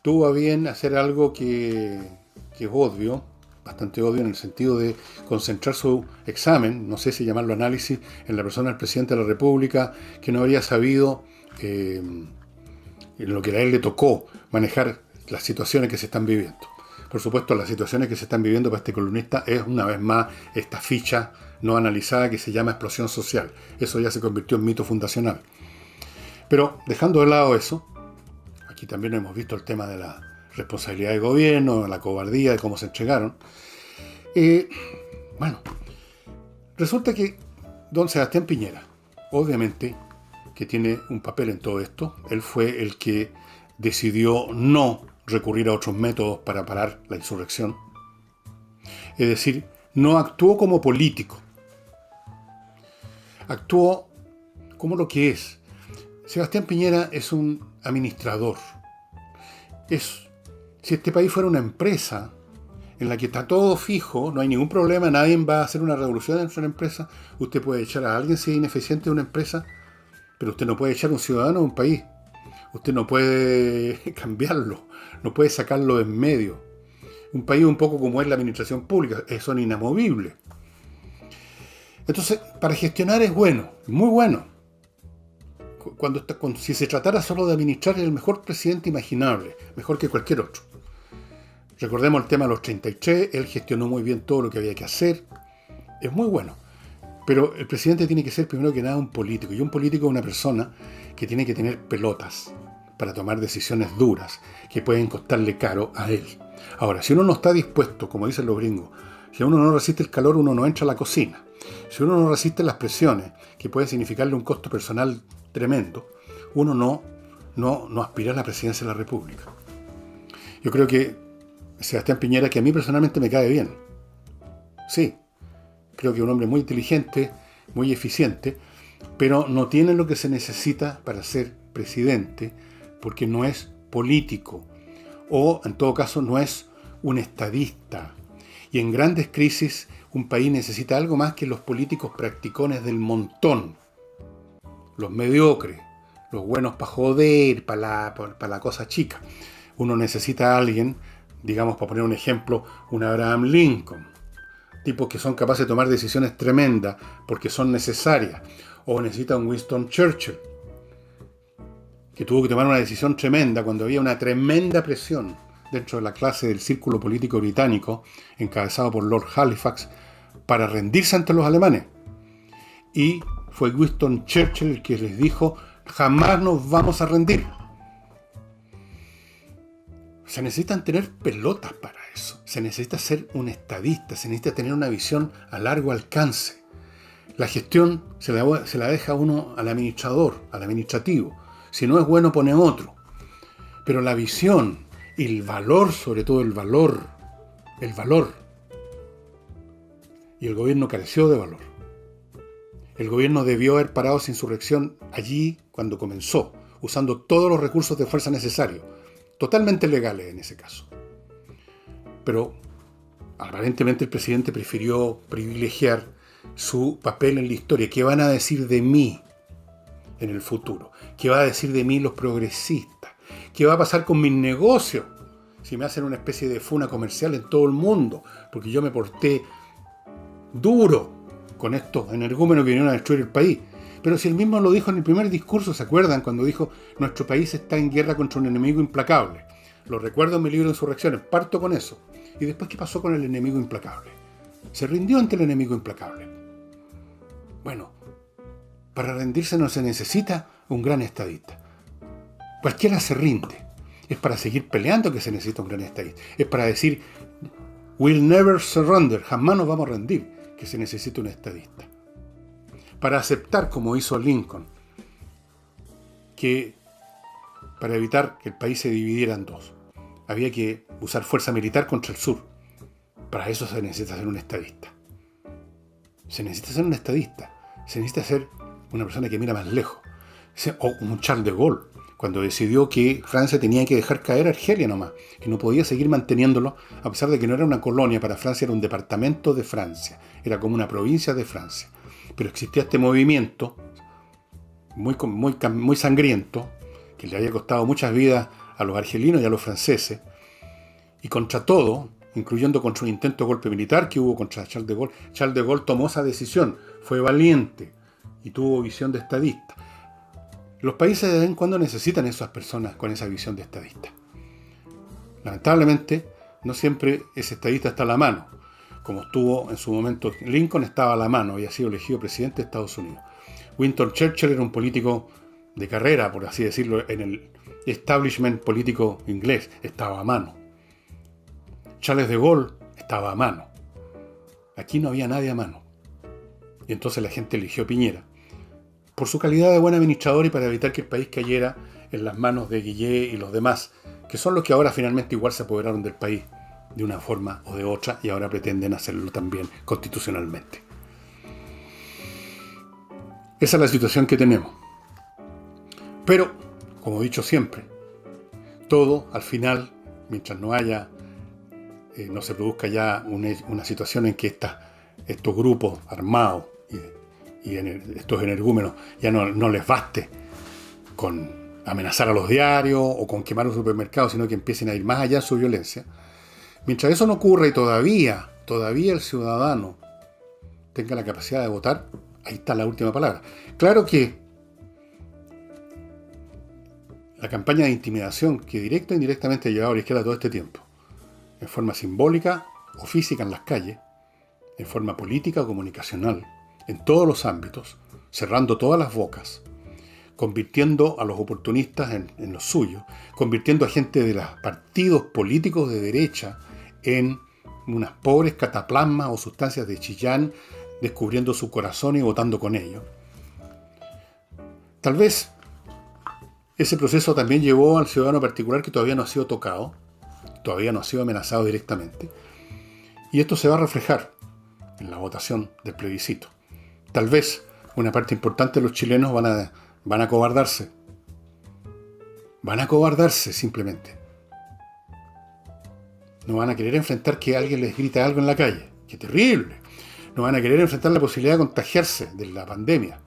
tuvo a bien hacer algo que es obvio, bastante obvio en el sentido de concentrar su examen, no sé si llamarlo análisis, en la persona del presidente de la República, que no habría sabido, en lo que a él le tocó, manejar las situaciones que se están viviendo. Por supuesto, las situaciones que se están viviendo para este columnista es, una vez más, esta ficha no analizada que se llama explosión social. Eso ya se convirtió en mito fundacional. Pero, dejando de lado eso, aquí también hemos visto el tema de la responsabilidad del gobierno, la cobardía, de cómo se entregaron. Bueno, resulta que don Sebastián Piñera, obviamente, que tiene un papel en todo esto, él fue el que decidió no recurrir a otros métodos para parar la insurrección. Es decir, no actuó como político, actuó como lo que es. Sebastián Piñera es un administrador. Si este país fuera una empresa en la que está todo fijo, no hay ningún problema, nadie va a hacer una revolución dentro de la empresa, usted puede echar a alguien si es ineficiente de una empresa, pero usted no puede echar a un ciudadano de un país. Usted no puede cambiarlo, no puede sacarlo de en medio. Un país un poco como es la administración pública, son inamovibles. Entonces, para gestionar es bueno, muy bueno. Si se tratara solo de administrar, es el mejor presidente imaginable, mejor que cualquier otro. Recordemos el tema de los 33, él gestionó muy bien todo lo que había que hacer, es muy bueno. Pero el presidente tiene que ser primero que nada un político, y un político es una persona que tiene que tener pelotas para tomar decisiones duras, que pueden costarle caro a él. Ahora, si uno no está dispuesto, como dicen los gringos, si uno no resiste el calor, uno no entra a la cocina. Si uno no resiste las presiones, que pueden significarle un costo personal tremendo, uno no aspira a la presidencia de la República. Yo creo que Sebastián Piñera, que a mí personalmente me cae bien, sí, creo que es un hombre muy inteligente, muy eficiente, pero no tiene lo que se necesita para ser presidente, porque no es político, o en todo caso no es un estadista. Y en grandes crisis un país necesita algo más que los políticos practicones del montón, los mediocres, los buenos para joder, para la cosa chica. Uno necesita a alguien, digamos, para poner un ejemplo, un Abraham Lincoln, tipos que son capaces de tomar decisiones tremendas porque son necesarias. O necesita un Winston Churchill, que tuvo que tomar una decisión tremenda cuando había una tremenda presión dentro de la clase del círculo político británico, encabezado por Lord Halifax, para rendirse ante los alemanes. Y fue Winston Churchill el que les dijo: jamás nos vamos a rendir. Se necesitan tener pelotas para eso. Se necesita ser un estadista, se necesita tener una visión a largo alcance. La gestión se la deja uno al administrador, al administrativo. Si no es bueno, pone otro. Pero la visión y el valor, sobre todo el valor. Y el gobierno careció de valor. El gobierno debió haber parado esa insurrección allí cuando comenzó, usando todos los recursos de fuerza necesarios, totalmente legales en ese caso. Pero aparentemente el presidente prefirió privilegiar su papel en la historia. ¿Qué van a decir de mí en el futuro? ¿Qué va a decir de mí los progresistas? ¿Qué va a pasar con mis negocios si me hacen una especie de funa comercial en todo el mundo? Porque yo me porté duro, con estos energúmenos que vinieron a destruir el país. Pero si él mismo lo dijo en el primer discurso, ¿se acuerdan? Cuando dijo, nuestro país está en guerra contra un enemigo implacable. Lo recuerdo en mi libro Insurrecciones, parto con eso. ¿Y después qué pasó con el enemigo implacable? Se rindió ante el enemigo implacable. Bueno, para rendirse no se necesita un gran estadista. Cualquiera se rinde. Es para seguir peleando que se necesita un gran estadista. Es para decir, we'll never surrender, jamás nos vamos a rendir, que se necesita un estadista. Para aceptar, como hizo Lincoln, que para evitar que el país se dividiera en dos, había que usar fuerza militar contra el sur. Para eso se necesita ser un estadista. Se necesita ser un estadista. Se necesita ser una persona que mira más lejos. O como un Charles de Gaulle, cuando decidió que Francia tenía que dejar caer a Argelia nomás, que no podía seguir manteniéndolo, a pesar de que no era una colonia para Francia, era un departamento de Francia, era como una provincia de Francia. Pero existía este movimiento muy sangriento, que le había costado muchas vidas a los argelinos y a los franceses, y contra todo, incluyendo contra un intento de golpe militar que hubo contra Charles de Gaulle tomó esa decisión, fue valiente y tuvo visión de estadista. Los países de vez en cuando necesitan esas personas con esa visión de estadista. Lamentablemente, no siempre ese estadista está a la mano. Como estuvo en su momento Lincoln, estaba a la mano, había sido elegido presidente de Estados Unidos. Winston Churchill era un político de carrera, por así decirlo, en el establishment político inglés, estaba a mano. Charles de Gaulle estaba a mano. Aquí no había nadie a mano. Y entonces la gente eligió a Piñera, por su calidad de buen administrador y para evitar que el país cayera en las manos de Guillet y los demás, que son los que ahora finalmente igual se apoderaron del país de una forma o de otra y ahora pretenden hacerlo también constitucionalmente. Esa es la situación que tenemos. Pero, como he dicho siempre, todo al final, mientras no haya, no se produzca ya una situación en que estos grupos armados y estos energúmenos ya no les baste con amenazar a los diarios o con quemar un supermercado, sino que empiecen a ir más allá en su violencia. Mientras eso no ocurra y todavía el ciudadano tenga la capacidad de votar, ahí está la última palabra. Claro que la campaña de intimidación que directa e indirectamente ha llevado a la izquierda todo este tiempo, en forma simbólica o física en las calles, en forma política o comunicacional, en todos los ámbitos, cerrando todas las bocas, convirtiendo a los oportunistas en los suyos, convirtiendo a gente de los partidos políticos de derecha en unas pobres cataplasmas o sustancias de Chillán, descubriendo su corazón y votando con ellos. Tal vez ese proceso también llevó al ciudadano particular que todavía no ha sido tocado, todavía no ha sido amenazado directamente, y esto se va a reflejar en la votación del plebiscito. Tal vez una parte importante de los chilenos van a cobardarse. Van a cobardarse simplemente. No van a querer enfrentar que alguien les grite algo en la calle. ¡Qué terrible! No van a querer enfrentar la posibilidad de contagiarse de la pandemia.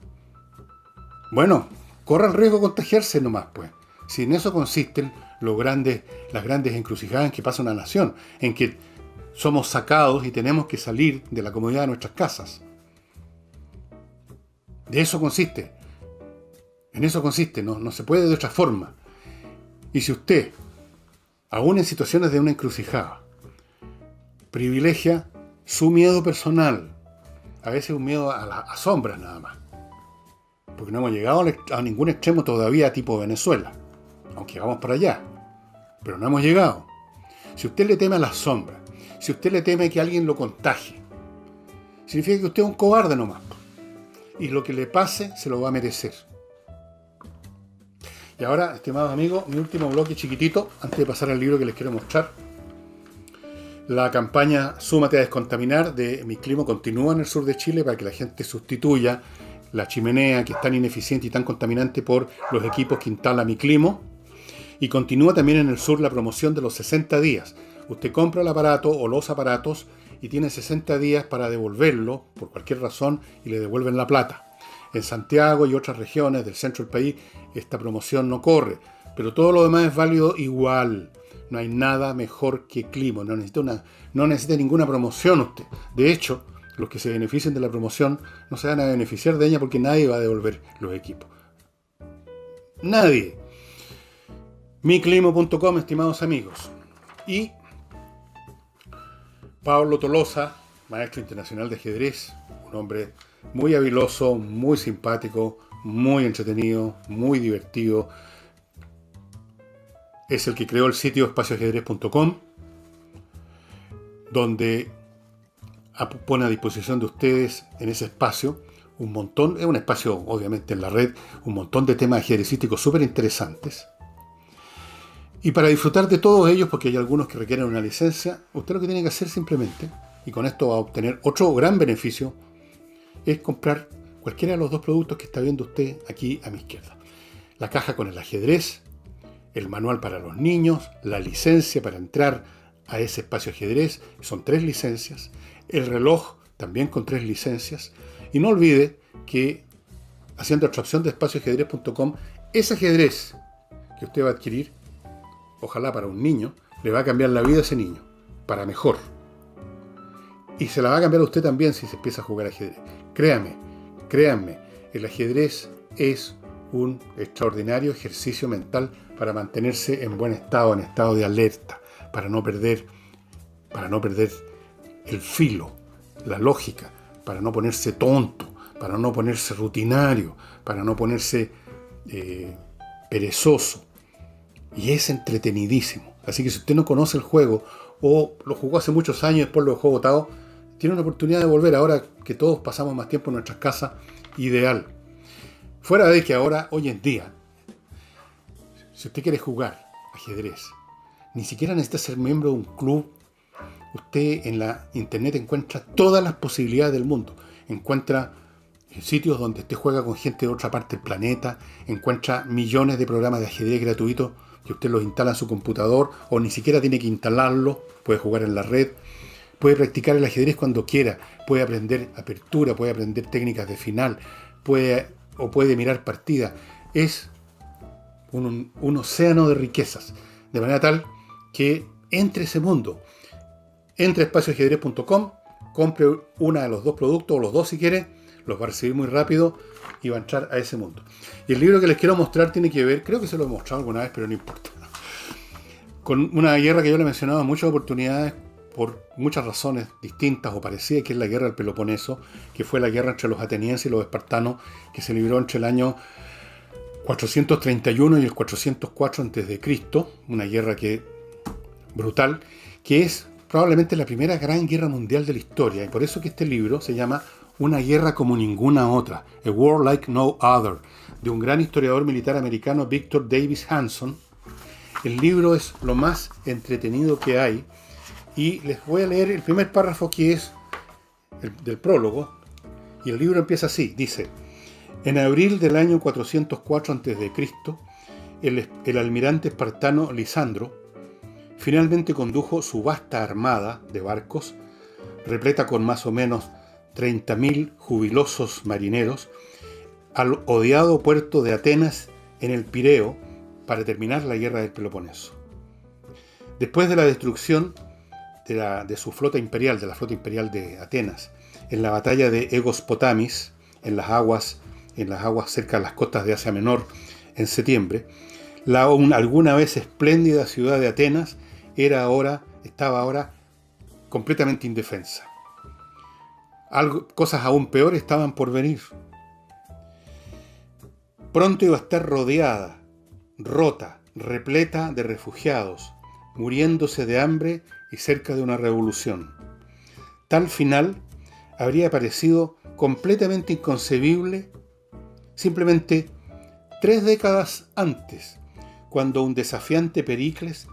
Bueno, corra el riesgo de contagiarse nomás, pues. Si en eso consisten las grandes encrucijadas en que pasa una nación, en que somos sacados y tenemos que salir de la comodidad de nuestras casas. De eso consiste. En eso consiste, no se puede de otra forma. Y si usted, aún en situaciones de una encrucijada, privilegia su miedo personal, a veces un miedo a sombras nada más, porque no hemos llegado a ningún extremo todavía tipo Venezuela, aunque vamos para allá, pero no hemos llegado. Si usted le teme a las sombras, si usted le teme que alguien lo contagie, significa que usted es un cobarde nomás, y lo que le pase se lo va a merecer. Y ahora, estimados amigos, mi último bloque chiquitito, antes de pasar al libro que les quiero mostrar. La campaña Súmate a Descontaminar de Miclimo continúa en el sur de Chile para que la gente sustituya la chimenea, que es tan ineficiente y tan contaminante, por los equipos que instala Miclimo. Y continúa también en el sur la promoción de los 60 días. Usted compra el aparato o los aparatos y tiene 60 días para devolverlo por cualquier razón y le devuelven la plata. En Santiago y otras regiones del centro del país esta promoción no corre, pero todo lo demás es válido igual. No hay nada mejor que Climo, no necesita ninguna promoción usted. De hecho, los que se beneficien de la promoción no se van a beneficiar de ella porque nadie va a devolver los equipos. Nadie. Miclimo.com, estimados amigos. Y Pablo Tolosa, maestro internacional de ajedrez, un hombre muy habiloso, muy simpático, muy entretenido, muy divertido. Es el que creó el sitio espacioajedrez.com, donde pone a disposición de ustedes en ese espacio un montón, es un espacio obviamente en la red, un montón de temas ajedrecísticos súper interesantes. Y para disfrutar de todos ellos, porque hay algunos que requieren una licencia, usted lo que tiene que hacer simplemente, y con esto va a obtener otro gran beneficio, es comprar cualquiera de los dos productos que está viendo usted aquí a mi izquierda. La caja con el ajedrez, el manual para los niños, la licencia para entrar a ese espacio ajedrez, son 3 licencias, el reloj también con 3 licencias, y no olvide que haciendo abstracción de espacioajedrez.com, ese ajedrez que usted va a adquirir, ojalá para un niño, le va a cambiar la vida a ese niño, para mejor. Y se la va a cambiar a usted también si se empieza a jugar ajedrez. Créanme, el ajedrez es un extraordinario ejercicio mental para mantenerse en buen estado, en estado de alerta, para no perder el filo, la lógica, para no ponerse tonto, para no ponerse rutinario, para no ponerse perezoso. Y es entretenidísimo. Así que si usted no conoce el juego o lo jugó hace muchos años y después lo dejó botado, tiene una oportunidad de volver ahora que todos pasamos más tiempo en nuestras casas, ideal. Fuera de que ahora, hoy en día, si usted quiere jugar ajedrez, ni siquiera necesita ser miembro de un club. Usted en la internet encuentra todas las posibilidades del mundo. Encuentra sitios donde usted juega con gente de otra parte del planeta, encuentra millones de programas de ajedrez gratuitos que usted los instala en su computador o ni siquiera tiene que instalarlo, puede jugar en la red, puede practicar el ajedrez cuando quiera, puede aprender apertura, puede aprender técnicas de final, puede mirar partidas. Es un océano de riquezas, de manera tal que entre ese mundo, entre a espacioajedrez.com, compre uno de los dos productos o los dos si quiere, los va a recibir muy rápido y va a entrar a ese mundo. Y el libro que les quiero mostrar tiene que ver, creo que se lo he mostrado alguna vez, pero no importa, con una guerra que yo le he mencionado en muchas oportunidades por muchas razones distintas o parecidas, que es la guerra del Peloponeso, que fue la guerra entre los atenienses y los espartanos, que se libró entre el año 431 y el 404 a.C., una guerra brutal, que es probablemente la primera gran guerra mundial de la historia, y por eso que este libro se llama Una guerra como ninguna otra, A War Like No Other, de un gran historiador militar americano, Victor Davis Hanson. El libro es lo más entretenido que hay, y les voy a leer el primer párrafo, que es del prólogo, y el libro empieza así, dice: en abril del año 404 a.C., el almirante espartano Lisandro finalmente condujo su vasta armada de barcos, repleta con más o menos 30.000 jubilosos marineros, al odiado puerto de Atenas en el Pireo para terminar la guerra del Peloponeso. Después de la destrucción de su flota imperial, de la flota imperial de Atenas, en la batalla de Egospotamis, en las aguas cerca de las costas de Asia Menor, en septiembre, la alguna vez espléndida ciudad de Atenas estaba ahora completamente indefensa. Cosas aún peores estaban por venir. Pronto iba a estar rodeada, rota, repleta de refugiados, muriéndose de hambre y cerca de una revolución. Tal final habría parecido completamente inconcebible simplemente 3 décadas antes, cuando un desafiante Pericles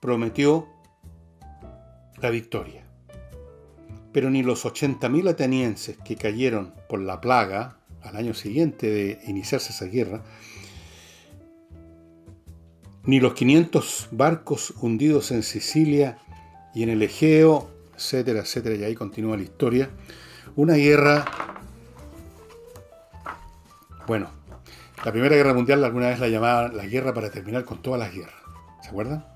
prometió la victoria. Pero ni los 80.000 atenienses que cayeron por la plaga al año siguiente de iniciarse esa guerra, ni los 500 barcos hundidos en Sicilia y en el Egeo, etcétera, etcétera, y ahí continúa la historia. Una guerra, bueno, la Primera Guerra Mundial alguna vez la llamaban la guerra para terminar con todas las guerras. ¿Se acuerdan?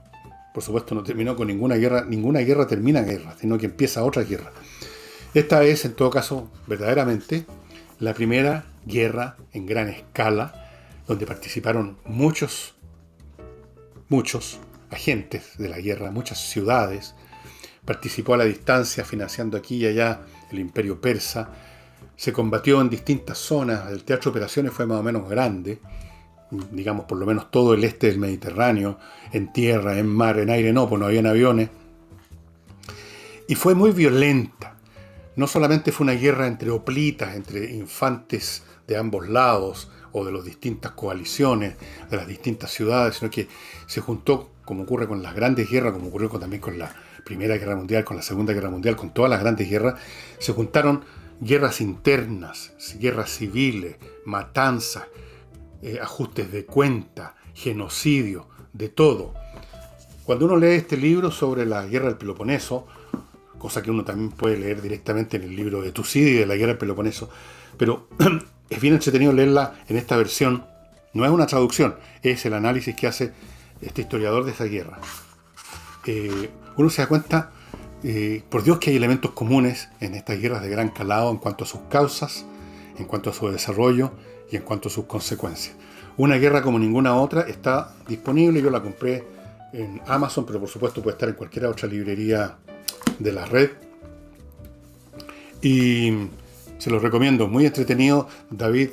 Por supuesto no terminó con ninguna guerra termina guerra, sino que empieza otra guerra. Esta es, en todo caso, verdaderamente la primera guerra en gran escala, donde participaron muchos agentes de la guerra, muchas ciudades. Participó a la distancia, financiando aquí y allá el imperio persa. Se combatió en distintas zonas. El teatro de operaciones fue más o menos grande, digamos por lo menos todo el este del Mediterráneo, en tierra, en mar, en aire no, pues no habían aviones. Y fue muy violenta. No solamente fue una guerra entre hoplitas, entre infantes de ambos lados, o de las distintas coaliciones, de las distintas ciudades, sino que se juntó, como ocurre con las grandes guerras, como ocurrió también con la Primera Guerra Mundial, con la Segunda Guerra Mundial, con todas las grandes guerras, se juntaron guerras internas, guerras civiles, matanzas, ajustes de cuenta, genocidio, de todo. Cuando uno lee este libro sobre la guerra del Peloponeso, cosa que uno también puede leer directamente en el libro de Tucídides de la guerra del Peloponeso, pero es bien entretenido leerla en esta versión. No es una traducción, es el análisis que hace este historiador de esa guerra. Uno se da cuenta, por Dios, que hay elementos comunes en estas guerras de gran calado en cuanto a sus causas, en cuanto a su desarrollo y en cuanto a sus consecuencias. Una guerra como ninguna otra está disponible. Yo la compré en Amazon, pero por supuesto puede estar en cualquier otra librería de la red. Y se los recomiendo, muy entretenido. David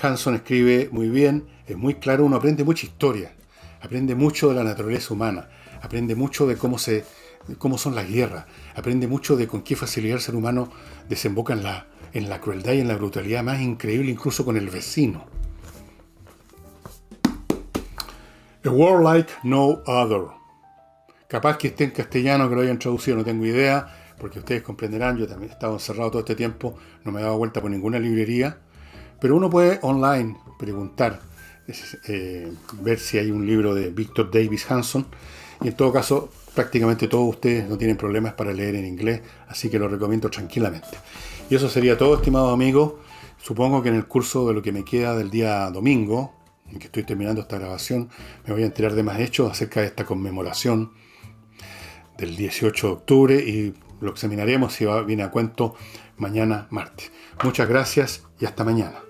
Hanson escribe muy bien, es muy claro, uno aprende mucha historia, aprende mucho de la naturaleza humana, aprende mucho de cómo son las guerras, aprende mucho de con qué facilidad el ser humano desemboca en la crueldad y en la brutalidad más increíble, incluso con el vecino. A War Like No Other. Capaz que esté en castellano, que lo hayan traducido, no tengo idea, porque ustedes comprenderán, yo también he estado encerrado todo este tiempo, no me he dado vuelta por ninguna librería, pero uno puede online preguntar, ver si hay un libro de Victor Davis Hanson, y en todo caso, prácticamente todos ustedes no tienen problemas para leer en inglés, así que lo recomiendo tranquilamente. Y eso sería todo, estimados amigos. Supongo que en el curso de lo que me queda del día domingo, en que estoy terminando esta grabación, me voy a enterar de más hechos acerca de esta conmemoración del 18 de octubre y lo examinaremos, si viene a cuento, mañana martes. Muchas gracias y hasta mañana.